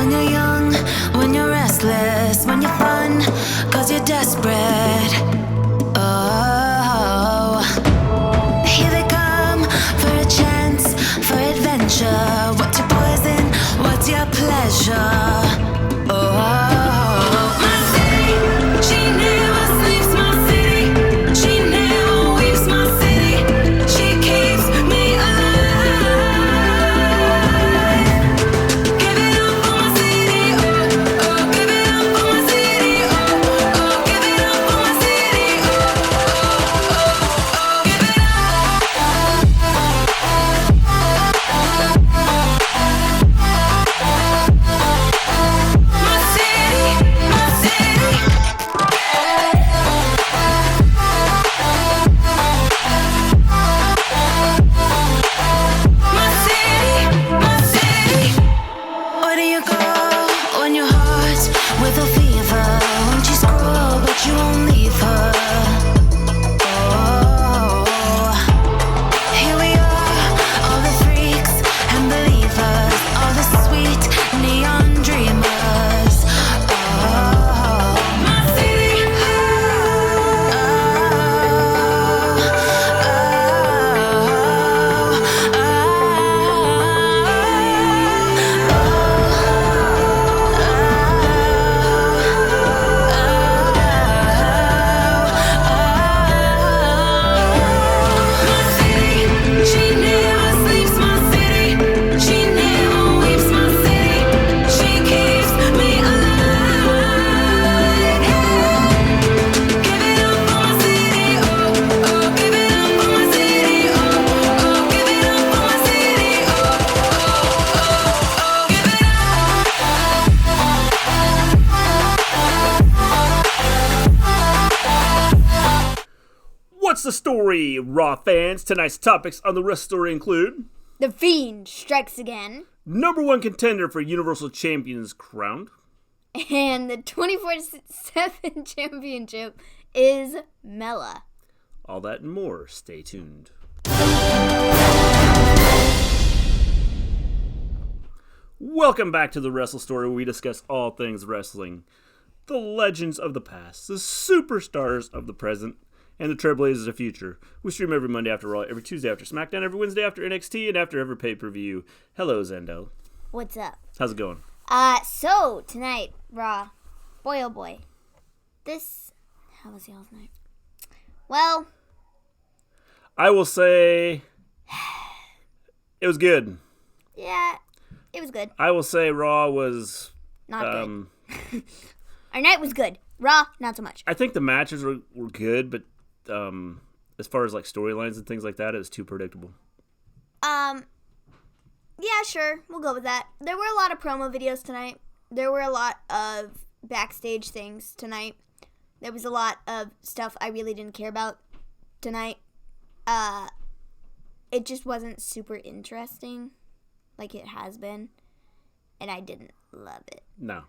When you're young, when you're restless, when you're fun, cause you're desperate. Oh, here they come for a chance, for adventure. What's your poison? What's your pleasure? Oh. The story, Raw fans. Tonight's topics on the Wrestle Story include: The Fiend strikes again. #1 contender for Universal Champions crowned. And the 24/7 championship is Mela. All that and more. Stay tuned. Welcome back to the Wrestle Story, where we discuss all things wrestling. The legends of the past, the superstars of the present, and the Trailblazers of the future. We stream every Monday after Raw, every Tuesday after SmackDown, every Wednesday after NXT, and after every pay-per-view. Hello, Zendo. What's up? How's it going? So, tonight, Raw. Boy, oh boy. How was y'all's night? Well, I will say it was good. Yeah, it was good. I will say Raw was... Not good. Our night was good. Raw, not so much. I think the matches were good, but as far as like storylines and things like that, it was too predictable. Yeah, sure. We'll go with that. There were a lot of promo videos tonight. There were a lot of backstage things tonight. There was a lot of stuff I really didn't care about tonight. It just wasn't super interesting like it has been, and I didn't love it. No.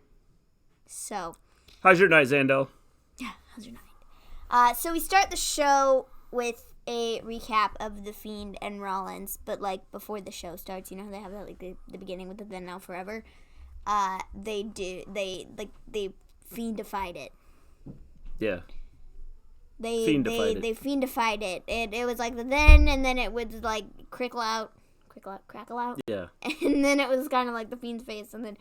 So. How's your night, Zandel? Yeah, how's your night? So we start the show with a recap of The Fiend and Rollins, but like before the show starts, you know how they have that like the beginning with the Then Now Forever. They Fiendified it. Yeah. They Fiendified it. It was like the then, and then it would like crackle out. Yeah. And then it was kind of like the Fiend's face, and then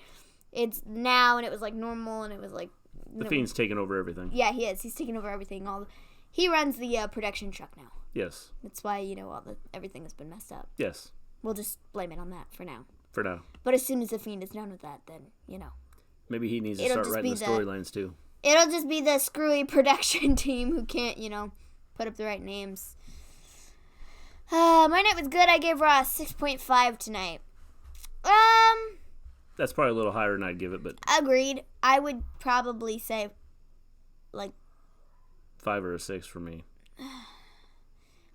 it's now, and it was like normal, and it was like. The Fiend's taking over everything. Yeah, he is. He's taking over everything. He runs the production truck now. Yes. That's why everything has been messed up. Yes. We'll just blame it on that for now. But as soon as the Fiend is done with that, then maybe he needs to start writing the storylines too. It'll just be the screwy production team who can't, put up the right names. My night was good. I gave Raw a 6.5 tonight. That's probably a little higher than I'd give it, but... Agreed. I would probably say, 5 or a 6 for me.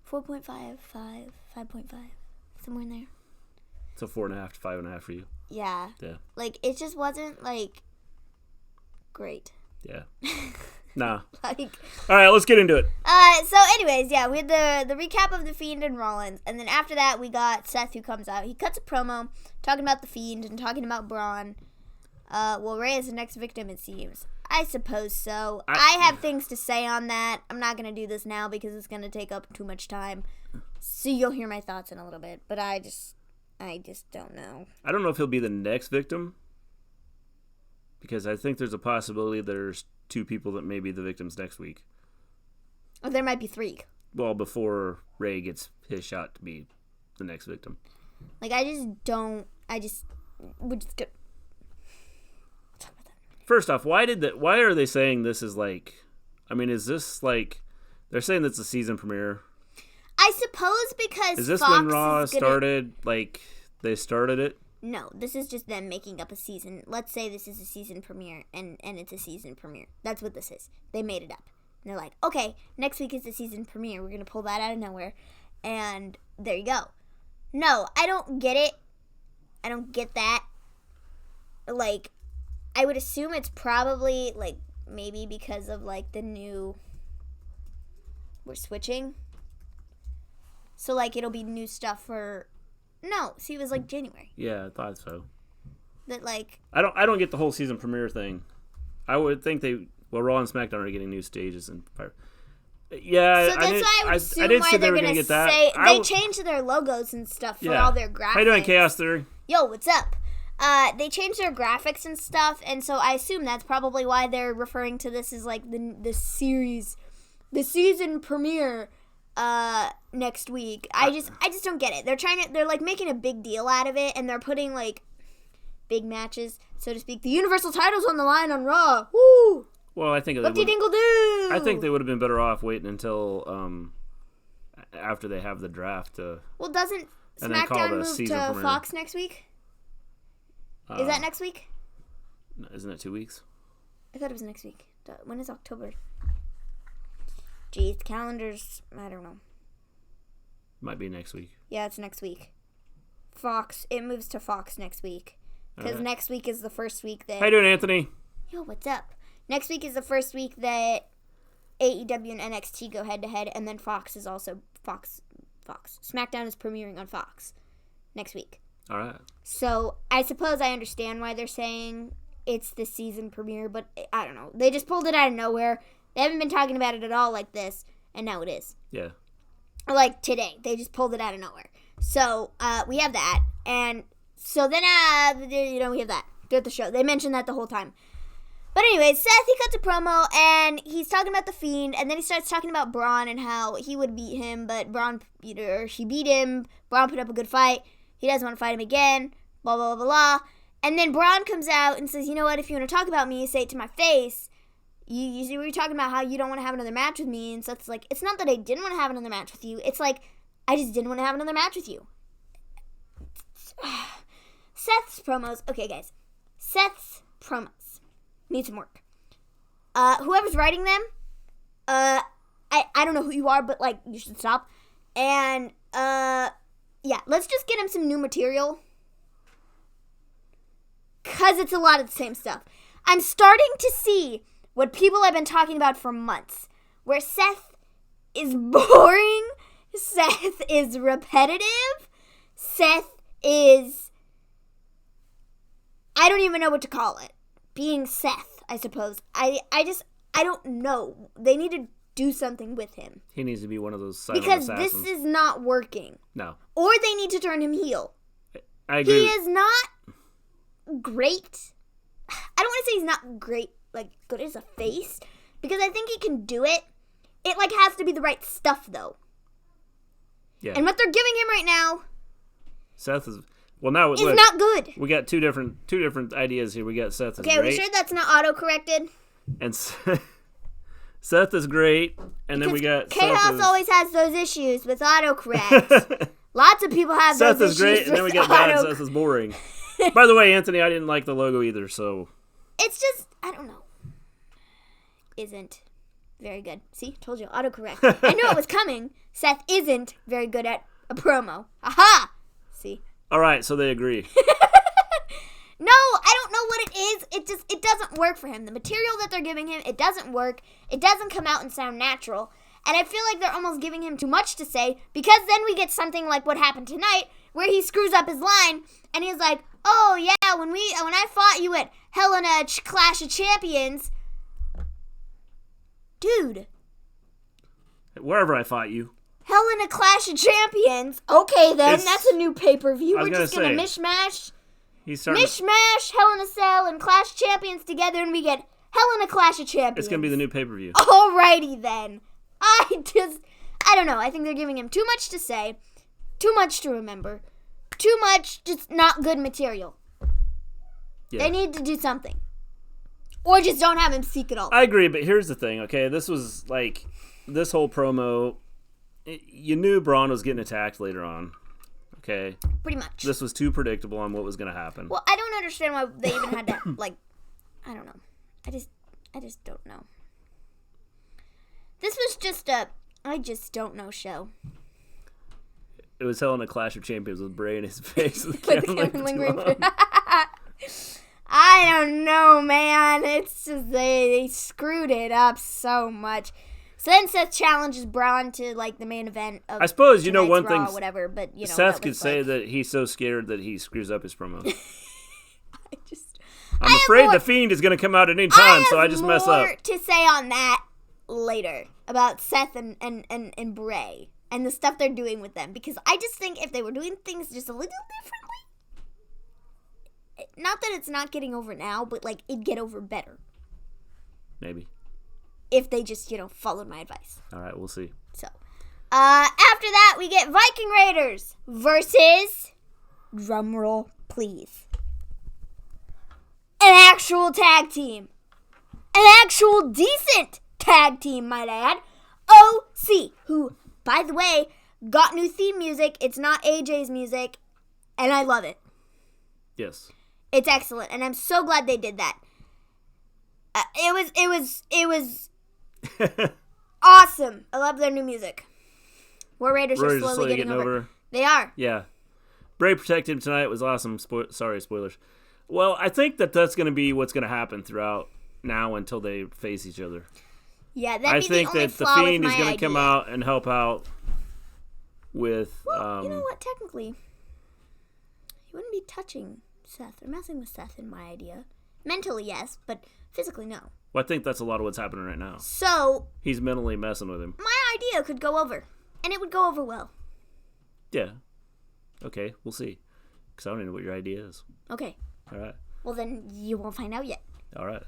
4.5, 5.5, somewhere in there. So 4.5 to 5.5 for you. Yeah. Yeah. It just wasn't, great. Yeah. Nah. All right, let's get into it. So anyways, yeah, we had the recap of The Fiend and Rollins, and then after that we got Seth, who comes out. He cuts a promo talking about The Fiend and talking about Braun. Well, Rey is the next victim, it seems. I suppose so. I have things to say on that. I'm not going to do this now because it's going to take up too much time. So you'll hear my thoughts in a little bit. But I just don't know. I don't know if he'll be the next victim. Because I think there's a possibility there's 2 people that may be the victims next week. Or there might be 3. Well, before Rey gets his shot to be the next victim. Like, we're just gonna talk about that. First off, why are they saying this is like, I mean, is this like, they're saying that's a season premiere? I suppose because is this Fox when Raw started, like, they started it? No, this is just them making up a season. Let's say this is a season premiere, and it's a season premiere. That's what this is. They made it up. And they're like, okay, next week is the season premiere. We're going to pull that out of nowhere. And there you go. No, I don't get it. I don't get that. Like, I would assume it's probably, like, maybe because of, like, the new... We're switching. So, like, it'll be new stuff for... No, see, it was, like, January. Yeah, I thought so. That, like... I don't get the whole season premiere thing. I would think Raw and SmackDown are getting new stages and... Yeah, so that's why I would assume didn't why say they're were going to get that. say... They changed their logos and stuff for all their graphics. How you doing, Chaos Theory? Yo, what's up? They changed their graphics and stuff, and so I assume that's probably why they're referring to this as, like, the series... The season premiere next week. I just don't get it. They're like making a big deal out of it, and they're putting like big matches, so to speak. The Universal title's on the line on Raw. Woo! Well, I think Whoop-de-dingle-doo! I think they would have been better off waiting until after they have the draft. Well, doesn't SmackDown move to Fox next week? Is that next week? Isn't it 2 weeks? I thought it was next week. When is October? Geez, the calendars, I don't know. Might be next week. Yeah, it's next week. Fox, it moves to Fox next week. Because next week is the first week that... How you doing, Anthony? Yo, what's up? Next week is the first week that AEW and NXT go head-to-head, and then Fox is also... Fox. SmackDown is premiering on Fox next week. All right. So, I suppose I understand why they're saying it's the season premiere, but I don't know. They just pulled it out of nowhere. They haven't been talking about it at all like this, and now it is. Yeah. Like today. They just pulled it out of nowhere. So, we have that. And so then, we have that throughout the show. They mentioned that the whole time. But anyway, Seth, he cuts a promo, and he's talking about the Fiend, and then he starts talking about Braun and how he would beat him, but Braun, he beat him. Braun put up a good fight. He doesn't want to fight him again. Blah, blah, blah, blah. And then Braun comes out and says, you know what, if you want to talk about me, say it to my face. You were talking about how you don't want to have another match with me, and Seth's like, it's not that I didn't want to have another match with you. It's like, I just didn't want to have another match with you. Seth's promos. Okay, guys. Seth's promos need some work. Whoever's writing them, I don't know who you are, but, like, you should stop. And, yeah, let's just get him some new material. Because it's a lot of the same stuff. I'm starting to see what people have been talking about for months, where Seth is boring, Seth is repetitive, Seth is, I don't even know what to call it, being Seth, I suppose. I don't know. They need to do something with him. He needs to be one of those silent because assassins. This is not working. No. Or they need to turn him heel. I agree. He is not great. I don't want to say he's not great, like, good as a face, because I think he can do it. It, like, has to be the right stuff, though. Yeah. And what they're giving him right now... Seth is... Well, now... Is not good. We got two different ideas here. We got Seth is great. Okay, are we sure that's not auto-corrected? And Seth is great, and then we got... Chaos always has those issues with autocorrect. Lots of people have Seth those is issues great, and then we got bad Seth is boring. By the way, Anthony, I didn't like the logo either, so... It's just, I don't know. Isn't very good. See, told you, autocorrect. I knew it was coming. Seth isn't very good at a promo. Aha! See? All right, so they agree. No, I don't know what it is. It doesn't work for him. The material that they're giving him, it doesn't work. It doesn't come out and sound natural. And I feel like they're almost giving him too much to say, because then we get something like what happened tonight, where he screws up his line, and he's like, oh, yeah, yeah, when I fought you at Hell in a Clash of Champions, dude. Wherever I fought you. Hell in a Clash of Champions. Okay, then that's a new pay-per-view. We're just gonna mishmash Hell in a Cell and Clash of Champions together, and we get Hell in a Clash of Champions. It's gonna be the new pay-per-view. Alrighty then. I don't know. I think they're giving him too much to say, too much to remember, too much just not good material. Yeah. They need to do something. Or just don't have him seek it all. I agree, but here's the thing, okay? This was like, this whole promo, you knew Braun was getting attacked later on, okay? Pretty much. This was too predictable on what was going to happen. Well, I don't understand why they even had to, like, I don't know. I just don't know. This was just I just don't know show. It was Hell in a Clash of Champions with Bray in his face. I don't know, man. It's just they screwed it up so much. So then Seth challenges Braun to like the main event of I suppose you know one Raw thing. Or whatever, but you know Seth could say that he's so scared that he screws up his promo. I'm I afraid the Fiend is going to come out at any time, so I just mess up. I have more to say on that later about Seth and Bray and the stuff they're doing with them, because I just think if they were doing things just a little differently, not that it's not getting over now, but like it'd get over better. Maybe. If they just, followed my advice. All right, we'll see. So, after that, we get Viking Raiders versus, drumroll please, an actual tag team. An actual decent tag team, might I add. OC, who, by the way, got new theme music. It's not AJ's music, and I love it. Yes. It's excellent, and I'm so glad they did that. It was awesome. I love their new music. War Raiders are slowly getting over. They are. Yeah. Bray protected him tonight. It was awesome. Sorry, spoilers. Well, I think that's going to be what's going to happen throughout now until they face each other. Yeah, I think that the Fiend is going to come out and help out with... Well, you know what? Technically, he wouldn't be touching Seth or messing with Seth in my idea. Mentally, yes, but physically, no. Well, I think that's a lot of what's happening right now. So... He's mentally messing with him. My idea could go over, and it would go over well. Yeah. Okay, we'll see. Because I don't even know what your idea is. Okay. All right. Well, then you won't find out yet. All right.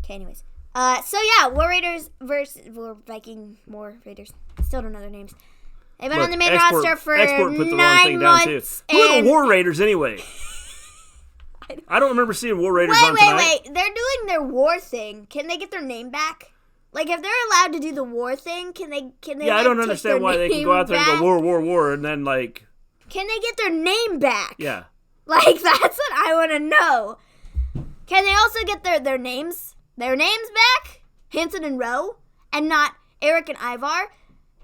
Okay, anyways. So yeah, War Raiders versus War Raiders. Still don't know their names. They've been on the main roster for 9 months. Who are the War Raiders anyway? I don't remember seeing War Raiders on tonight. Wait. They're doing their war thing. Can they get their name back? Like, if they're allowed to do the war thing, can they? Yeah, I don't understand why they can go out there and go war, and then like. Can they get their name back? Yeah. Like, that's what I want to know. Can they also get their names back? Hanson and Rowe, and not Eric and Ivar?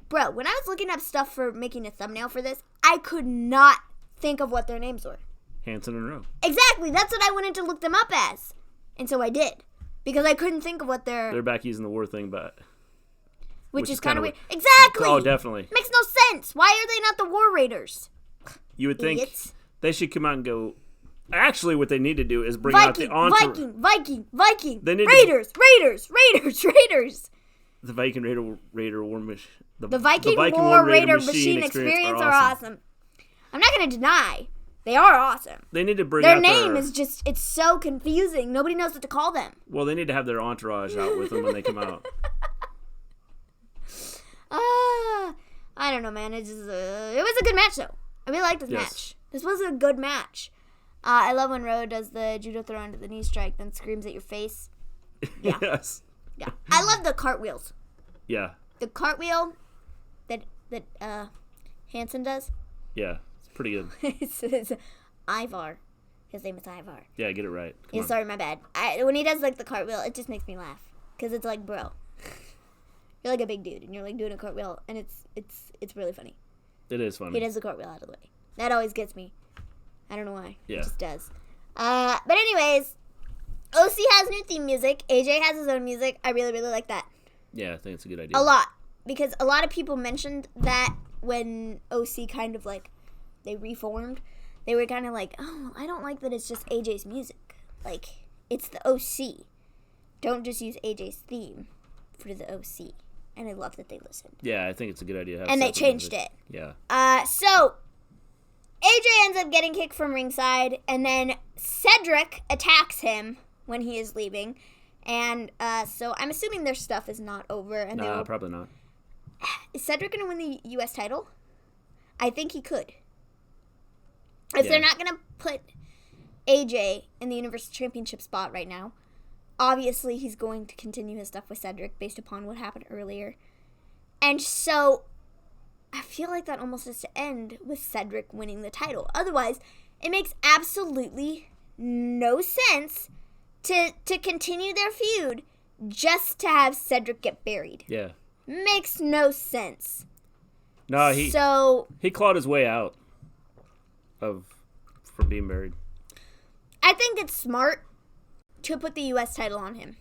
Bro, when I was looking up stuff for making a thumbnail for this, I could not think of what their names were. Hanson and Rowe. Exactly. That's what I wanted to look them up as. And so I did. Because I couldn't think of what They're back using the war thing, but... Which is kind of weird. Exactly! Oh, definitely. Makes no sense. Why are they not the War Raiders? You would think they should come out and go... Actually, what they need to do is bring out the entourage. Viking! Raiders! The Viking Raider War Machine... The Viking War Raider Machine experience are awesome. I'm not going to deny... They are awesome. They need to bring their out name is just, it's so confusing. Nobody knows what to call them. Well, they need to have their entourage out with them when they come out. I don't know, man. It was a good match, though. I really liked this match. This was a good match. I love when Rowe does the judo throw into the knee strike, then screams at your face. Yeah. Yes. Yeah. I love the cartwheels. Yeah. The cartwheel that Hanson does. Yeah. Pretty good. It's Ivar. His name is Ivar. Yeah, get it right. Come on. Sorry, my bad. When he does like the cartwheel, it just makes me laugh because it's like, bro, you're like a big dude and you're like doing a cartwheel, and it's really funny. It is funny. He does the cartwheel out of the way. That always gets me. I don't know why. Yeah. It just does. But anyways, OC has new theme music. AJ has his own music. I really, really like that. Yeah, I think it's a good idea. A lot, because a lot of people mentioned that when OC kind of like. They reformed. they were kind of like, oh, I don't like that it's just AJ's music. Like, it's the OC. Don't just use AJ's theme for the OC. And I love that they listened. Yeah, I think it's a good idea to have and they separate changed music. it. Yeah. So AJ ends up getting kicked from ringside, and then Cedric attacks him when he is leaving. And so I'm assuming their stuff is not over. And No, probably not. Is Cedric going to win the U.S. title? I think he could. If they're not going to put AJ in the Universal Championship spot right now, obviously he's going to continue his stuff with Cedric based upon what happened earlier. And so I feel like that almost has to end with Cedric winning the title. Otherwise, it makes absolutely no sense to continue their feud just to have Cedric get buried. Yeah. Makes no sense. No, he clawed his way out from being buried. I think it's smart to put the U.S. title on him.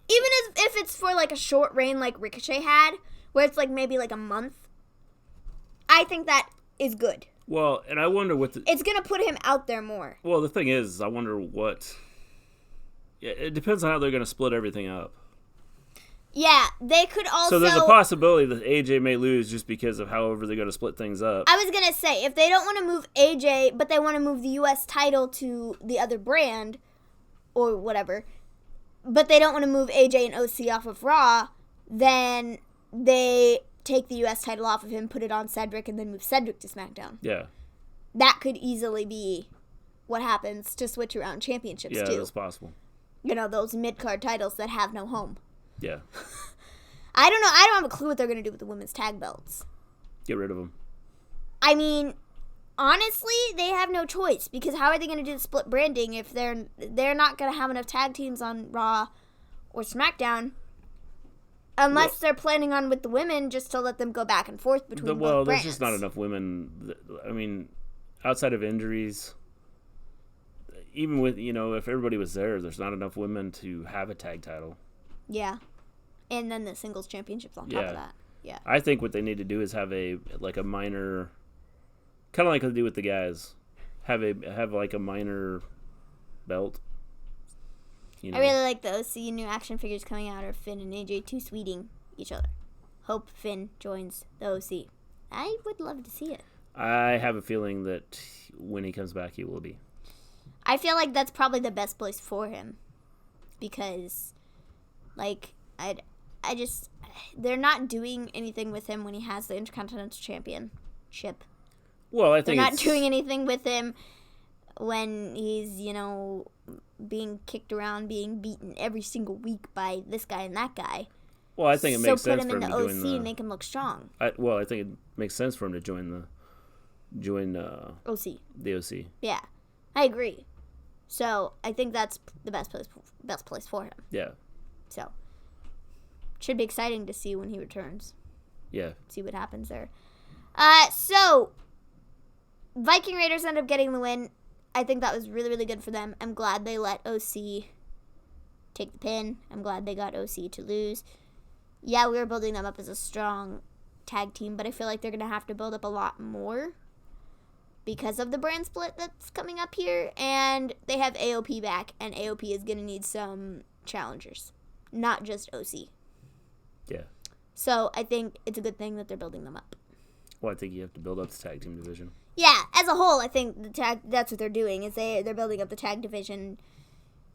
Even if it's for like a short reign like Ricochet had, where it's like maybe like a month, I think that is good. Well, and I wonder what it's going to put him out there more. Well, the thing is, I wonder what... Yeah, it depends on how they're going to split everything up. Yeah, they could also... So there's a possibility that AJ may lose just because of however they're going to split things up. I was going to say, if they don't want to move AJ, but they want to move the U.S. title to the other brand, or whatever, but they don't want to move AJ and OC off of Raw, then they take the U.S. title off of him, put it on Cedric, and then move Cedric to SmackDown. Yeah. That could easily be what happens to switch around championships, too. Yeah, that's possible. You know, those mid-card titles that have no home. Yeah. I don't know. I don't have a clue what they're going to do with the women's tag belts. Get rid of them. I mean, honestly, they have no choice, because how are they going to do the split branding if they're not going to have enough tag teams on Raw or SmackDown, unless they're planning on with the women just to let them go back and forth between both brands. There's just not enough women. I mean, outside of injuries, even with, if everybody was there's not enough women to have a tag title. Yeah. And then the singles championships on top of that. Yeah. I think what they need to do is have a minor, kind of like they do with the guys, have like a minor belt. I really like the OC new action figures coming out are Finn and AJ two sweeting each other. Hope Finn joins the OC. I would love to see it. I have a feeling that when he comes back, he will be. I feel like that's probably the best place for him, because, like, I just, they're not doing anything with him when he has the Intercontinental Championship. Well, I think they're not doing anything with him when he's, being kicked around, being beaten every single week by this guy and that guy. Well, I think it makes sense for him to join the... So put him in the OC and make him look strong. I think it makes sense for him to join OC. The OC. Yeah, I agree. So I think that's the best place for him. Yeah. So should be exciting to see when he returns. Yeah. See what happens there. So Viking Raiders end up getting the win. I think that was really, really good for them. I'm glad they let OC take the pin. I'm glad they got OC to lose. Yeah, we were building them up as a strong tag team, but I feel like they're going to have to build up a lot more because of the brand split that's coming up here. And they have AOP back, and AOP is going to need some challengers, not just OC. Yeah. So I think it's a good thing that they're building them up. Well, I think you have to build up the tag team division. Yeah, as a whole, I think that's what they're doing, is they're building up the tag division,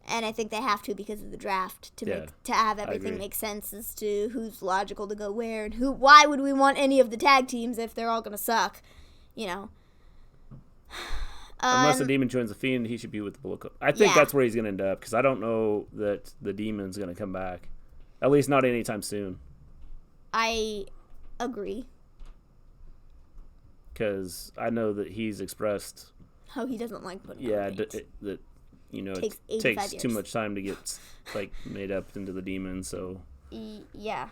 and I think they have to because of the draft to have everything make sense as to who's logical to go where and why would we want any of the tag teams if they're all going to suck, Unless the Demon joins the Fiend, he should be with the Bullet Club. I think that's where he's going to end up, because I don't know that the Demon's going to come back. At least not anytime soon. I agree. Because I know that he's expressed... how he doesn't like putting that it takes too much time to get made up into the Demon, so... Yeah.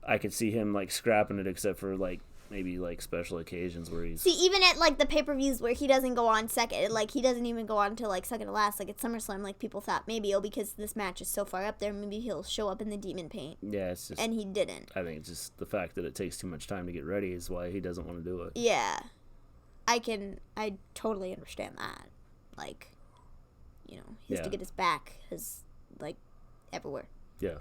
I could see him scrapping it, except for maybe special occasions where he's... See, even at the pay-per-views where he doesn't go on second, he doesn't even go on until second to last, at SummerSlam, people thought maybe, because this match is so far up there, maybe he'll show up in the Demon paint. Yeah, it's just... And he didn't. I think it's just the fact that it takes too much time to get ready is why he doesn't want to do it. Yeah. I totally understand that. Like, he has to get his back, everywhere. Yeah.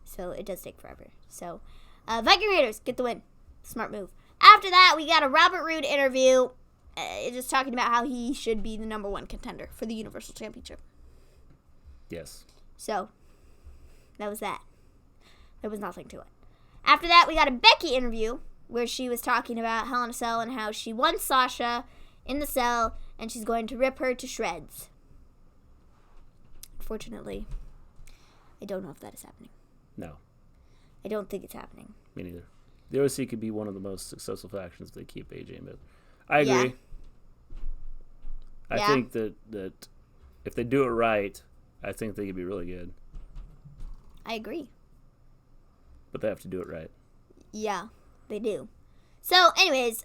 So it does take forever. So, Viking Raiders get the win. Smart move. After that, we got a Robert Roode interview, just talking about how he should be the number 1 contender for the Universal Championship. Yes. So, that was that. There was nothing to it. After that, we got a Becky interview where she was talking about Hell in a Cell and how she won Sasha in the cell and she's going to rip her to shreds. Unfortunately, I don't know if that is happening. No. I don't think it's happening. Me neither. The OC could be one of the most successful factions if they keep AJ in bed. I agree. I think that if they do it right, I think they could be really good. I agree. But they have to do it right. Yeah, they do. So, anyways,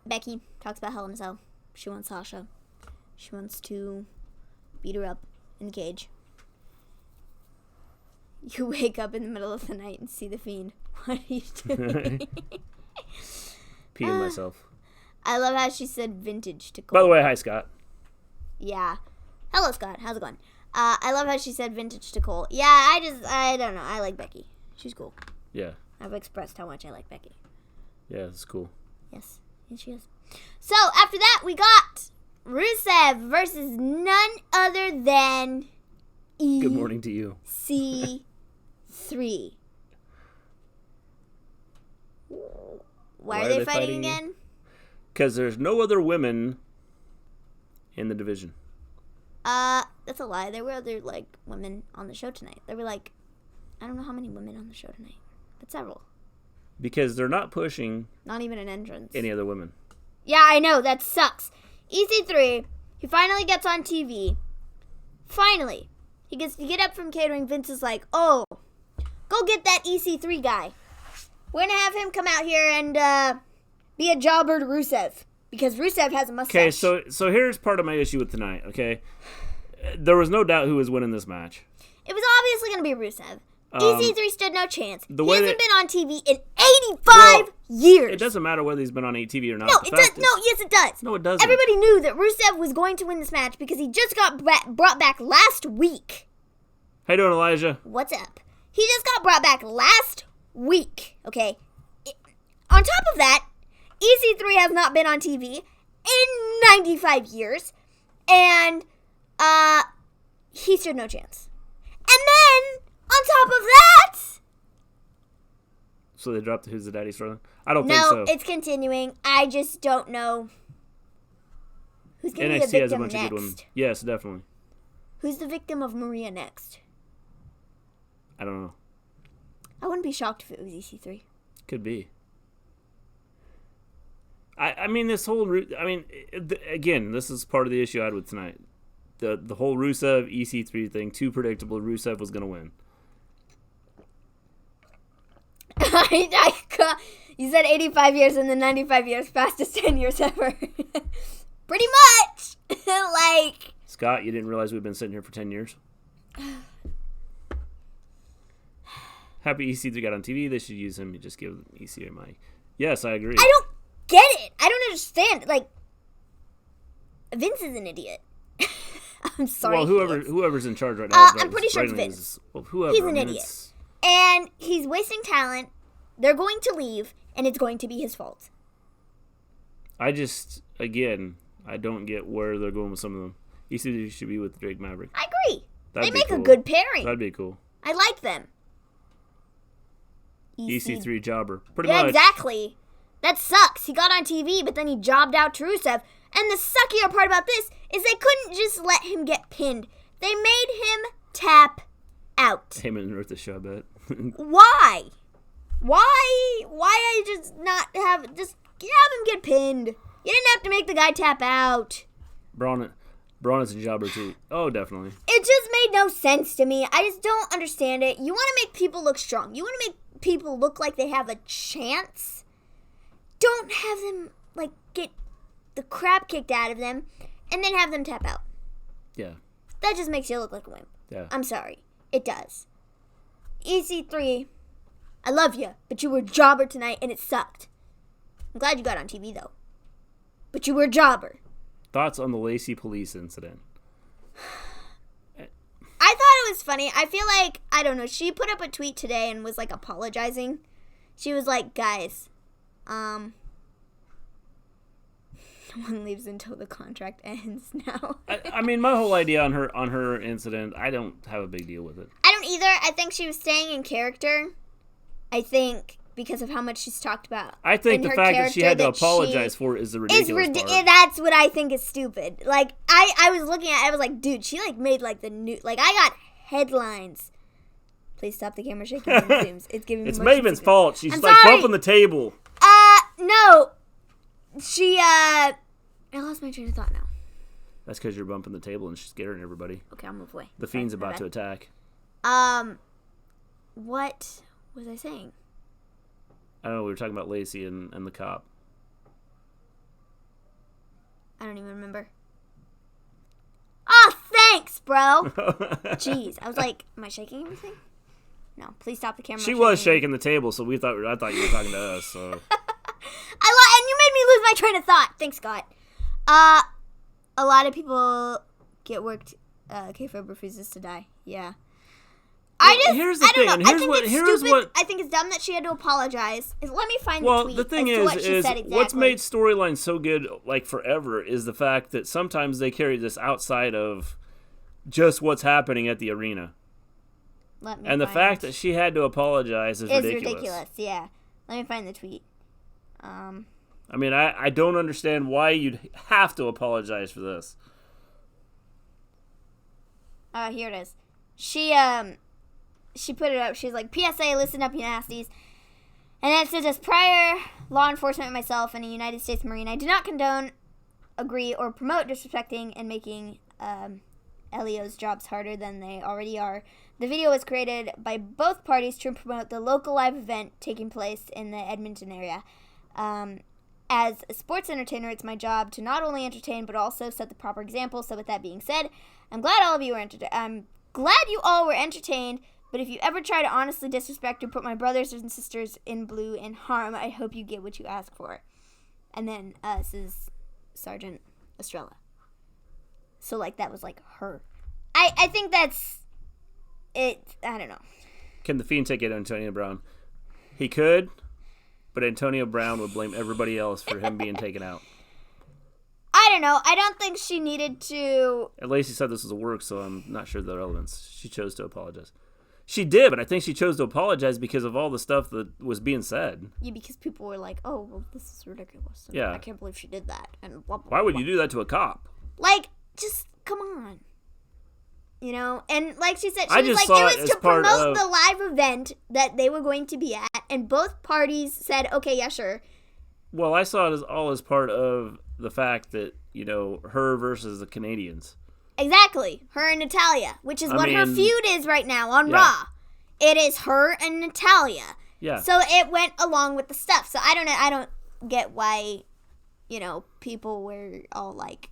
Becky talks about Hell in a Cell. She wants Sasha. She wants to beat her up in the cage. You wake up in the middle of the night and see the Fiend. What are you doing? Peeing myself. I love how she said vintage to Cole. By the way, hi, Scott. Yeah. Hello, Scott. How's it going? I love how she said vintage to Cole. Yeah, I don't know. I like Becky. She's cool. Yeah. I've expressed how much I like Becky. Yeah, it's cool. Yes. Yes, she is. So, after that, we got Rusev versus none other than Good morning to you. EC3. Why are they fighting again? Because there's no other women in the division. That's a lie. There were other, women on the show tonight. There were, I don't know how many women on the show tonight, but several. Because they're not pushing Not even an entrance. any other women. Yeah, I know. That sucks. EC3, he finally gets on TV. Finally. He gets to get up from catering. Vince is like, oh, go get that EC3 guy. We're going to have him come out here and be a jobber to Rusev. Because Rusev has a mustache. Okay, so here's part of my issue with tonight, okay? There was no doubt who was winning this match. It was obviously going to be Rusev. EC3 stood no chance. He hasn't been on TV in 85 years. It doesn't matter whether he's been on ATV or not. No, it does. No, yes, it does. No, it doesn't. Everybody knew that Rusev was going to win this match because he just got brought back last week. How you doing, Elijah? What's up? He just got brought back last week, okay? On top of that, EC3 has not been on TV in 95 years, and he stood no chance. And then, on top of that... So they dropped the Who's the Daddy storyline? I don't think so. No, it's continuing. I just don't know who's going to be the NXT has a victim bunch of good women. next. Yes, definitely. Who's the victim of Maria next? I don't know. I wouldn't be shocked if it was EC3. Could be. I mean, this whole... again, this is part of the issue I had with tonight. The whole Rusev EC3 thing, too predictable. Rusev was going to win. You said 85 years and then 95 years, fastest 10 years ever. Pretty much. Scott, you didn't realize we've been sitting here for 10 years? Happy EC3 got on TV. They should use him and just give EC3 money. Yes, I agree. I don't get it. I don't understand. Vince is an idiot. I'm sorry. Well, whoever's in charge right now. I'm pretty sure it's Vince. Whoever. He's an idiot. And he's wasting talent. They're going to leave, and it's going to be his fault. I don't get where they're going with some of them. EC3 should be with Drake Maverick. I agree. That'd they make cool. a good pairing. That'd be cool. I like them. EC3 jobber. Pretty yeah, much. Exactly. That sucks. He got on TV, but then he jobbed out to Rusev. And the suckier part about this is they couldn't just let him get pinned. They made him tap out. Heyman and Ruth show, I bet. Why? Why I just not have him get pinned? You didn't have to make the guy tap out. Braun is a jobber too. Oh, definitely. It just made no sense to me. I just don't understand it. You want to make people look strong. You want to make people look like they have a chance. Don't have them get the crap kicked out of them and then have them tap out. Yeah. That just makes you look like a wimp. Yeah. I'm sorry. It does. EC3, I love you, but you were a jobber tonight and it sucked. I'm glad you got on TV though. but you were a jobber. Thoughts on the Lacey police incident? I thought it was funny. I feel like, I don't know, she put up a tweet today and was, like, apologizing. She was like, guys, no one leaves until the contract ends now. I mean, my whole idea on her incident, I don't have a big deal with it. I don't either. I think she was staying in character. I think because of how much she's talked about. I think the fact that she had to apologize for it is the ridiculous part. That's what I think is stupid. Like, I was looking at it, I was like, dude, she, like, made, like, the new... Like, I got headlines. Please stop the camera shaking when it zooms. It's giving me It's motion Maven's sickness. fault. She's, I'm like, sorry. bumping the table. No. She, I lost my train of thought now. That's because you're bumping the table and she's scaring everybody. Okay, I'll move away. The Fiend's about to attack. What was I saying? I don't know, we were talking about Lacey and the cop. I don't even remember. Oh, thanks, bro. Jeez. I was like, am I shaking everything? No, please stop the camera. She was shaking the table, so I thought you were talking to us, so... And you made me lose my train of thought. Thanks, Scott. A lot of people get worked. K-Phobe refuses to die. Yeah. Here's the I don't thing. know. Here's what I think it's dumb that she had to apologize. Let me find the tweet. Well, the thing as to what she is said exactly. what's made storylines so good, like, forever, is the fact that sometimes they carry this outside of just what's happening at the arena. And the fact that she had to apologize is ridiculous. Yeah. Let me find the tweet. I mean, I don't understand why you'd have to apologize for this. Here it is. She put it up. She's like, PSA, listen up, you nasties. And then it says, as prior law enforcement myself and a United States Marine, I do not condone, agree, or promote disrespecting and making LEO's jobs harder than they already are. The video was created by both parties to promote the local live event taking place in the Edmonton area. As a sports entertainer, it's my job to not only entertain but also set the proper example. So with that being said, I'm glad you all were entertained. But if you ever try to honestly disrespect or put my brothers and sisters in blue in harm, I hope you get what you ask for. And then this is Sergeant Estrella. So, like, that was, like, her. I think that's it. I don't know. Can the Fiend take it, Antonio Brown? He could, but Antonio Brown would blame everybody else for him being taken out. I don't know. I don't think she needed to. At least he said this was a work, so I'm not sure the relevance. She chose to apologize. She did, but I think she chose to apologize because of all the stuff that was being said. Yeah, because people were like, oh, well, this is ridiculous. And yeah. I can't believe she did that. And blah, blah, Why would blah. you do that to a cop? Like, just come on. You know? And like she said, I she was just like, saw it it was as to part promote of- the live event that they were going to be at. And both parties said, okay, yeah, sure. Well, I saw it as part of the fact that, you know, her versus the Canadians. Exactly. Her and Natalia, which is what her feud is right now on Raw. It is her and Natalia. Yeah. So it went along with the stuff. So I don't know. I don't get why, you know, people were all like,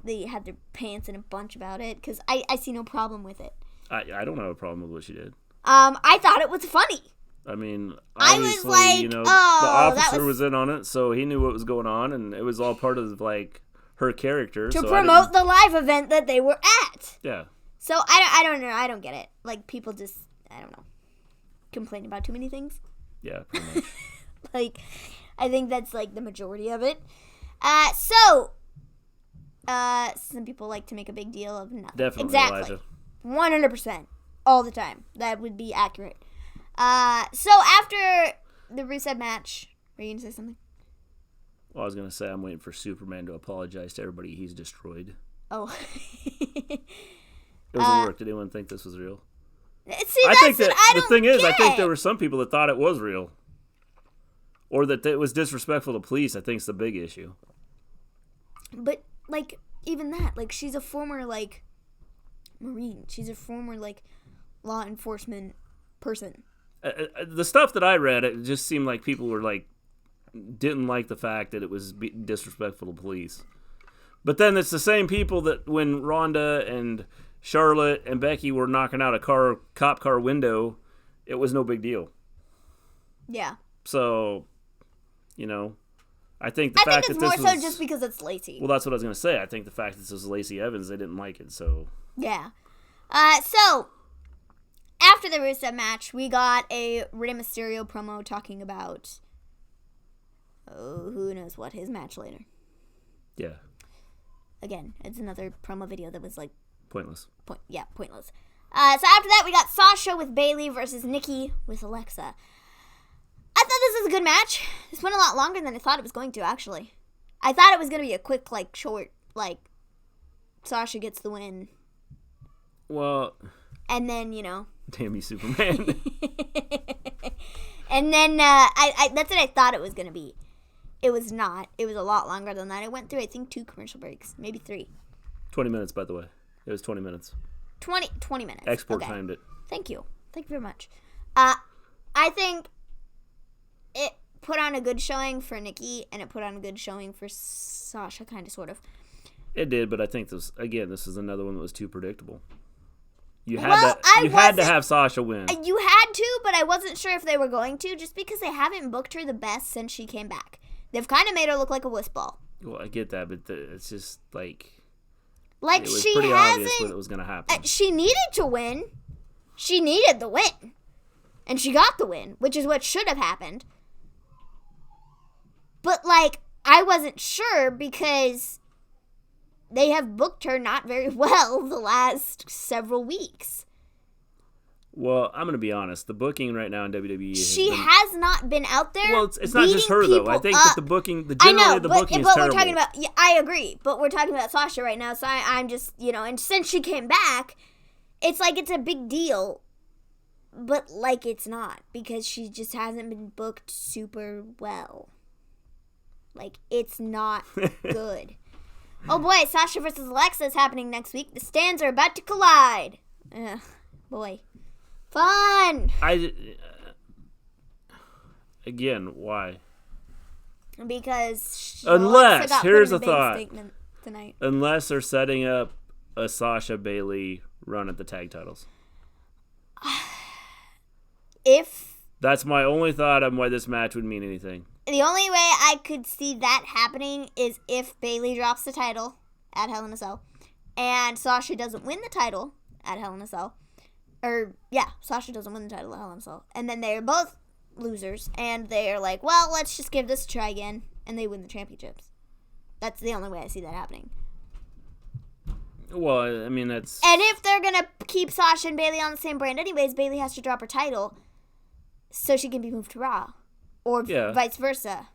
they had their pants in a bunch about it. Because I see no problem with it. I don't have a problem with what she did. I thought it was funny. I mean, I obviously, was like, you know, oh, the officer was in on it, so he knew what was going on, and it was all part of, like, her character. To promote the live event that they were at. Yeah. So I don't know. I don't get it. Like, people just, I don't know, complain about too many things. Yeah, pretty much. Like, I think that's, like, the majority of it. So, some people like to make a big deal of nothing. Definitely, exactly. Elijah. 100%. All the time. That would be accurate. So, after the Rusev match, were you going to say something? Well, I was going to say I'm waiting for Superman to apologize to everybody he's destroyed. Oh. It was a work. Did anyone think this was real? See, I think I think there were some people that thought it was real. Or that it was disrespectful to police, I think is the big issue. But, like, even that, like, she's a former, like, Marine. She's a former, like, law enforcement person. The stuff that I read, it just seemed like people were, like, didn't like the fact that it was disrespectful to police. But then it's the same people that when Rhonda and Charlotte and Becky were knocking out a cop car window, it was no big deal. Yeah. So, you know, I think the I fact think it's that more this was, so just because it's Lacey. Well, that's what I was going to say. I think the fact that this was Lacey Evans, they didn't like it, so... Yeah. So, after the Rusev match, we got a Rey Mysterio promo talking about... Oh, who knows what, his match later. Yeah. Again, it's another promo video that was like... Pointless. Pointless. So after that, we got Sasha with Bayley versus Nikki with Alexa. I thought this was a good match. This went a lot longer than I thought it was going to, actually. I thought it was going to be a quick, like, short, like, Sasha gets the win. Well... And then, you know... Damn you, Superman. And then, that's what I thought it was going to be. It was not. It was a lot longer than that. It went through, I think, 2 commercial breaks. Maybe 3. 20 minutes, by the way. It was 20 minutes. 20 minutes. Export timed it. Thank you. Thank you very much. I think it put on a good showing for Nikki, and it put on a good showing for Sasha, kind of, sort of. It did, but I think this is another one that was too predictable. You had to have Sasha win. You had to, but I wasn't sure if they were going to, just because they haven't booked her the best since she came back. They've kind of made her look like a wuss ball. Well, I get that, but it's just like... Like, it was she pretty hasn't... obvious what was going to happen. She needed to win. She needed the win. And she got the win, which is what should have happened. But, like, I wasn't sure because they have booked her not very well the last several weeks. Well, I'm going to be honest. The booking right now in WWE has not been out there. Well, it's not just her, though. I think that the booking is terrible. But we're talking about... Yeah, I agree. But we're talking about Sasha right now, so I'm just, you know... And since she came back, it's like it's a big deal. But, like, it's not. Because she just hasn't been booked super well. Like, it's not good. Oh, boy. Sasha versus Alexa is happening next week. The stands are about to collide. Ugh, boy. Fun! Again, why? Because unless, here's a thought. Tonight. Unless they're setting up a Sasha Bayley run at the tag titles. That's my only thought on why this match would mean anything. The only way I could see that happening is if Bayley drops the title at Hell in a Cell and Sasha doesn't win the title at Hell in a Cell. Sasha doesn't win the title at Hell in a Cell. And then they're both losers. And they're like, well, let's just give this a try again. And they win the championships. That's the only way I see that happening. Well, I mean, that's... And if they're going to keep Sasha and Bayley on the same brand anyways, Bayley has to drop her title so she can be moved to Raw. Or vice versa.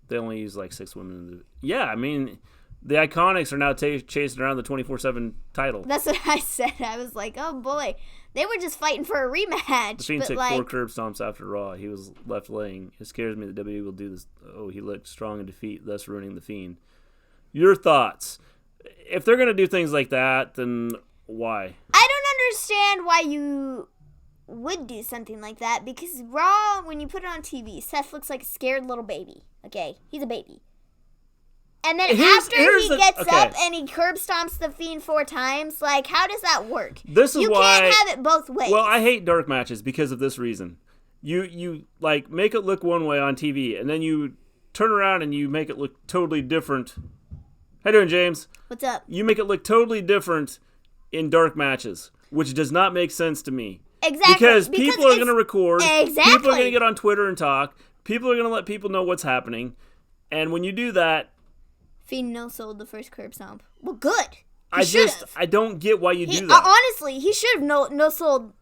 They only use like 6 women. Yeah, I mean... The Iconics are now chasing around the 24/7 title. That's what I said. I was like, oh boy. They were just fighting for a rematch. The Fiend took 4 curb stomps after Raw. He was left laying. It scares me that WWE will do this. Oh, he looked strong in defeat, thus ruining the Fiend. Your thoughts? If they're going to do things like that, then why? I don't understand why you would do something like that. Because Raw, when you put it on TV, Seth looks like a scared little baby. Okay? He's a baby. And then after he gets up and he curb stomps the Fiend 4 times, like, how does that work? This is why you can't have it both ways. Well, I hate dark matches because of this reason. You like make it look one way on TV, and then you turn around and you make it look totally different. How you doing, James? What's up? You make it look totally different in dark matches, which does not make sense to me. Exactly. Because people are going to record. Exactly. People are going to get on Twitter and talk. People are going to let people know what's happening. And when you do that... Fiend no-sold the first curb stomp. Well, good. I don't get why you do that. Honestly, he should have no-sold,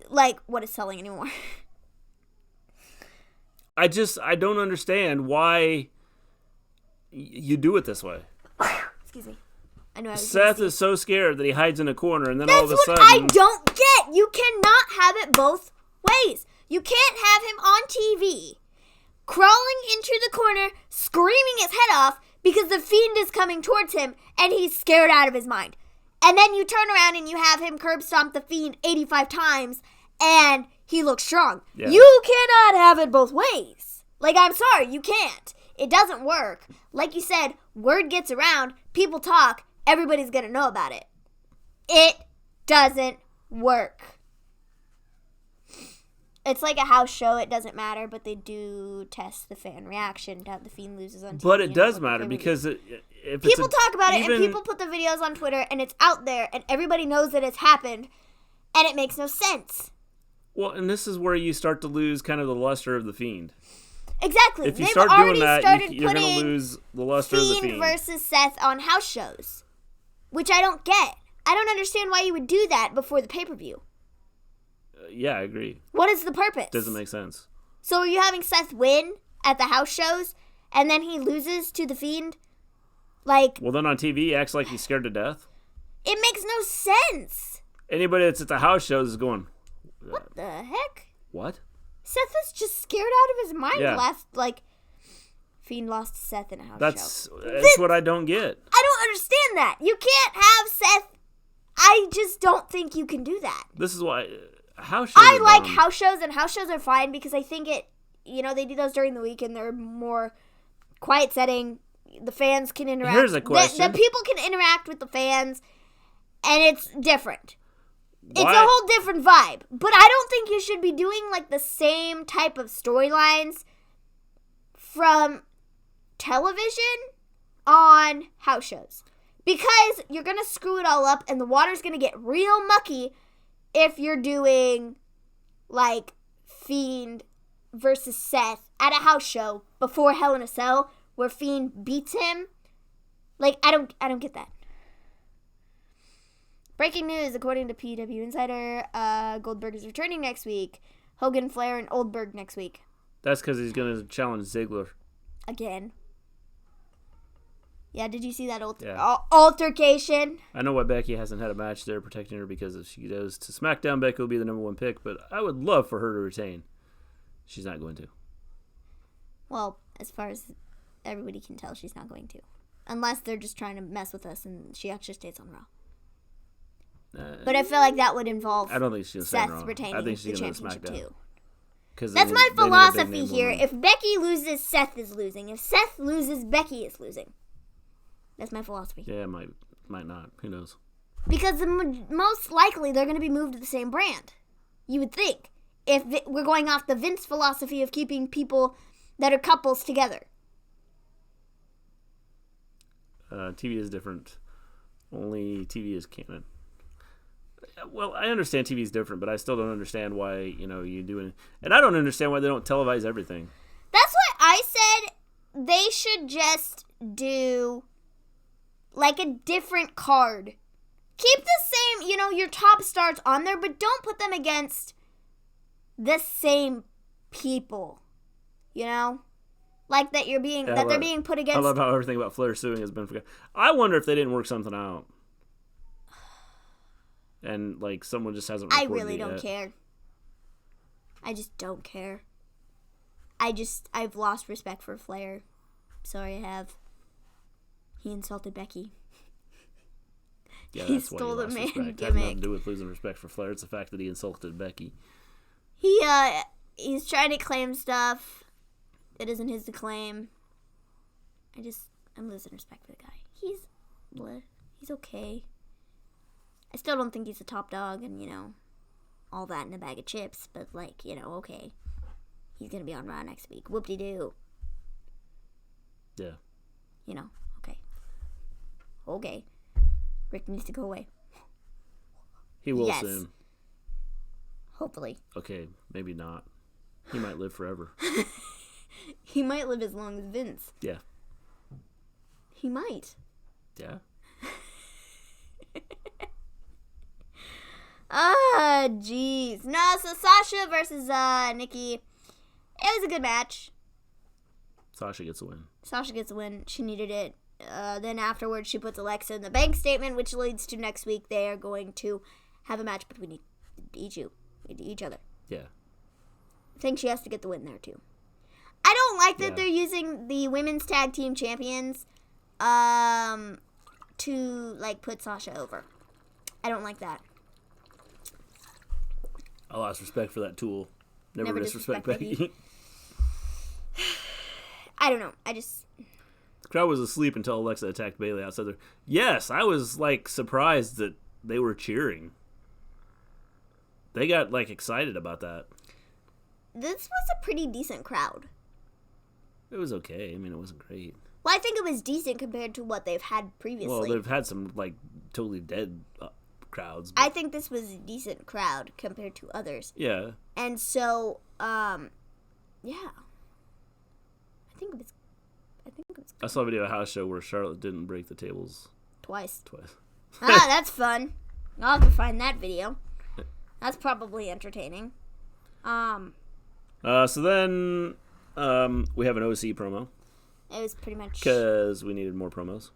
like, what is selling anymore. I don't understand why you do it this way. Excuse me. I know. Seth is so scared that he hides in a corner, and then all of a sudden... That's what I don't get. You cannot have it both ways. You can't have him on TV, crawling into the corner, screaming his head off, because the Fiend is coming towards him, and he's scared out of his mind. And then you turn around and you have him curb stomp the Fiend 85 times, and he looks strong. Yeah. You cannot have it both ways. Like, I'm sorry, you can't. It doesn't work. Like you said, word gets around, people talk, everybody's going to know about it. It doesn't work. It's like a house show. It doesn't matter, but they do test the fan reaction to have the Fiend loses on TV. But it does matter because if people talk about it and people put the videos on Twitter and it's out there and everybody knows that it's happened and it makes no sense. Well, and this is where you start to lose kind of the luster of the Fiend. Exactly. If you They've start already doing that, started you're going to putting lose the luster of the Fiend Fiend. versus Seth on house shows, which I don't get. I don't understand why you would do that before the pay-per-view. Yeah, I agree. What is the purpose? Doesn't make sense. So are you having Seth win at the house shows and then he loses to the Fiend? Like, well, then on TV, he acts like he's scared to death. it makes no sense. Anybody that's at the house shows is going, What the heck? what? Seth was just scared out of his mind Yeah. Fiend lost to Seth in a house That's show. what I don't get. I don't understand that. You can't have Seth. I just don't think you can do that. This is why house shows I are like dumb. house shows, and house shows are fine because I think they do those during the week and they're more quiet setting. The fans can interact. Here's a question. The people can interact with the fans, and it's different. It's a Why- whole different vibe. But I don't think you should be doing like the same type of storylines from television on house shows. Because you're going to screw it all up and the water's going to get real mucky if you're doing like Fiend versus Seth at a house show before Hell in a Cell where Fiend beats him. Like, I don't get that. Breaking news, according to PW Insider, Goldberg is returning next week. Hogan, Flair, and Oldberg next week. That's because he's going to challenge Ziggler. Again. Yeah, did you see that Yeah. altercation? I know why Becky hasn't had a match there protecting her because if she goes to SmackDown, Becky will be the number one pick, but I would love for her to retain. She's not going to. Well, as far as everybody can tell, she's not going to. Unless they're just trying to mess with us and she actually stays on Raw. But I feel like that would involve I don't think she's going to stay on Seth Raw. retaining I think the she's going to championship SmackDown. too. 'Cause That's they my need a big philosophy name here. woman. If Becky loses, Seth is losing. If Seth loses, Becky is losing. That's my philosophy. Yeah, might not. Who knows? Because most likely they're going to be moved to the same brand. You would think. If we're going off the Vince philosophy of keeping people that are couples together. TV is different. Only TV is canon. Well, I understand TV is different, but I still don't understand why, you do it. And I don't understand why they don't televise everything. That's why I said they should just do like a different card. Keep the same, your top stars on there, but don't put them against the same people. Like that they're being put against. I love how everything about Flair suing has been forgotten. I wonder if they didn't work something out. And, someone just hasn't I recorded really it don't yet. care. I just don't care. I've lost respect for Flair. Sorry, I have. He insulted Becky. Yeah, He that's why stole you the lost man respect. It has gimmick. nothing to do with losing respect for Flair. It's the fact that he insulted Becky. He's trying to claim stuff that isn't his to claim. I'm losing respect for the guy. He's okay. I still don't think he's a top dog and, all that in a bag of chips. But, okay. He's going to be on Raw next week. Whoop-de-doo. Yeah. Okay. Okay. Rick needs to go away. He will Yes. soon. Hopefully. Okay, maybe not. He might live forever. He might live as long as Vince. Yeah. He might. Yeah. Jeez. No, so Sasha versus Nikki. It was a good match. Sasha gets a win. Sasha gets a win. She needed it. Then afterwards, she puts Alexa in the bank statement, which leads to next week they are going to have a match between each other. Yeah. I think she has to get the win there, too. I don't like that Yeah. they're using the women's tag team champions to, put Sasha over. I don't like that. I lost respect for that tool. Never disrespect disrespect Becky. I don't know. The crowd was asleep until Alexa attacked Bayley outside there. Yes, I was, surprised that they were cheering. They got, excited about that. this was a pretty decent crowd. It was okay. I mean, it wasn't great. Well, I think it was decent compared to what they've had previously. Well, they've had some, like, totally dead crowds. I think this was a decent crowd compared to others. Yeah. And so, yeah. I think it was I saw a video of a house show where Charlotte didn't break the tables twice. twice. That's fun. I'll have to find that video. That's probably entertaining. So then we have an OC promo. It was pretty much... Because we needed more promos.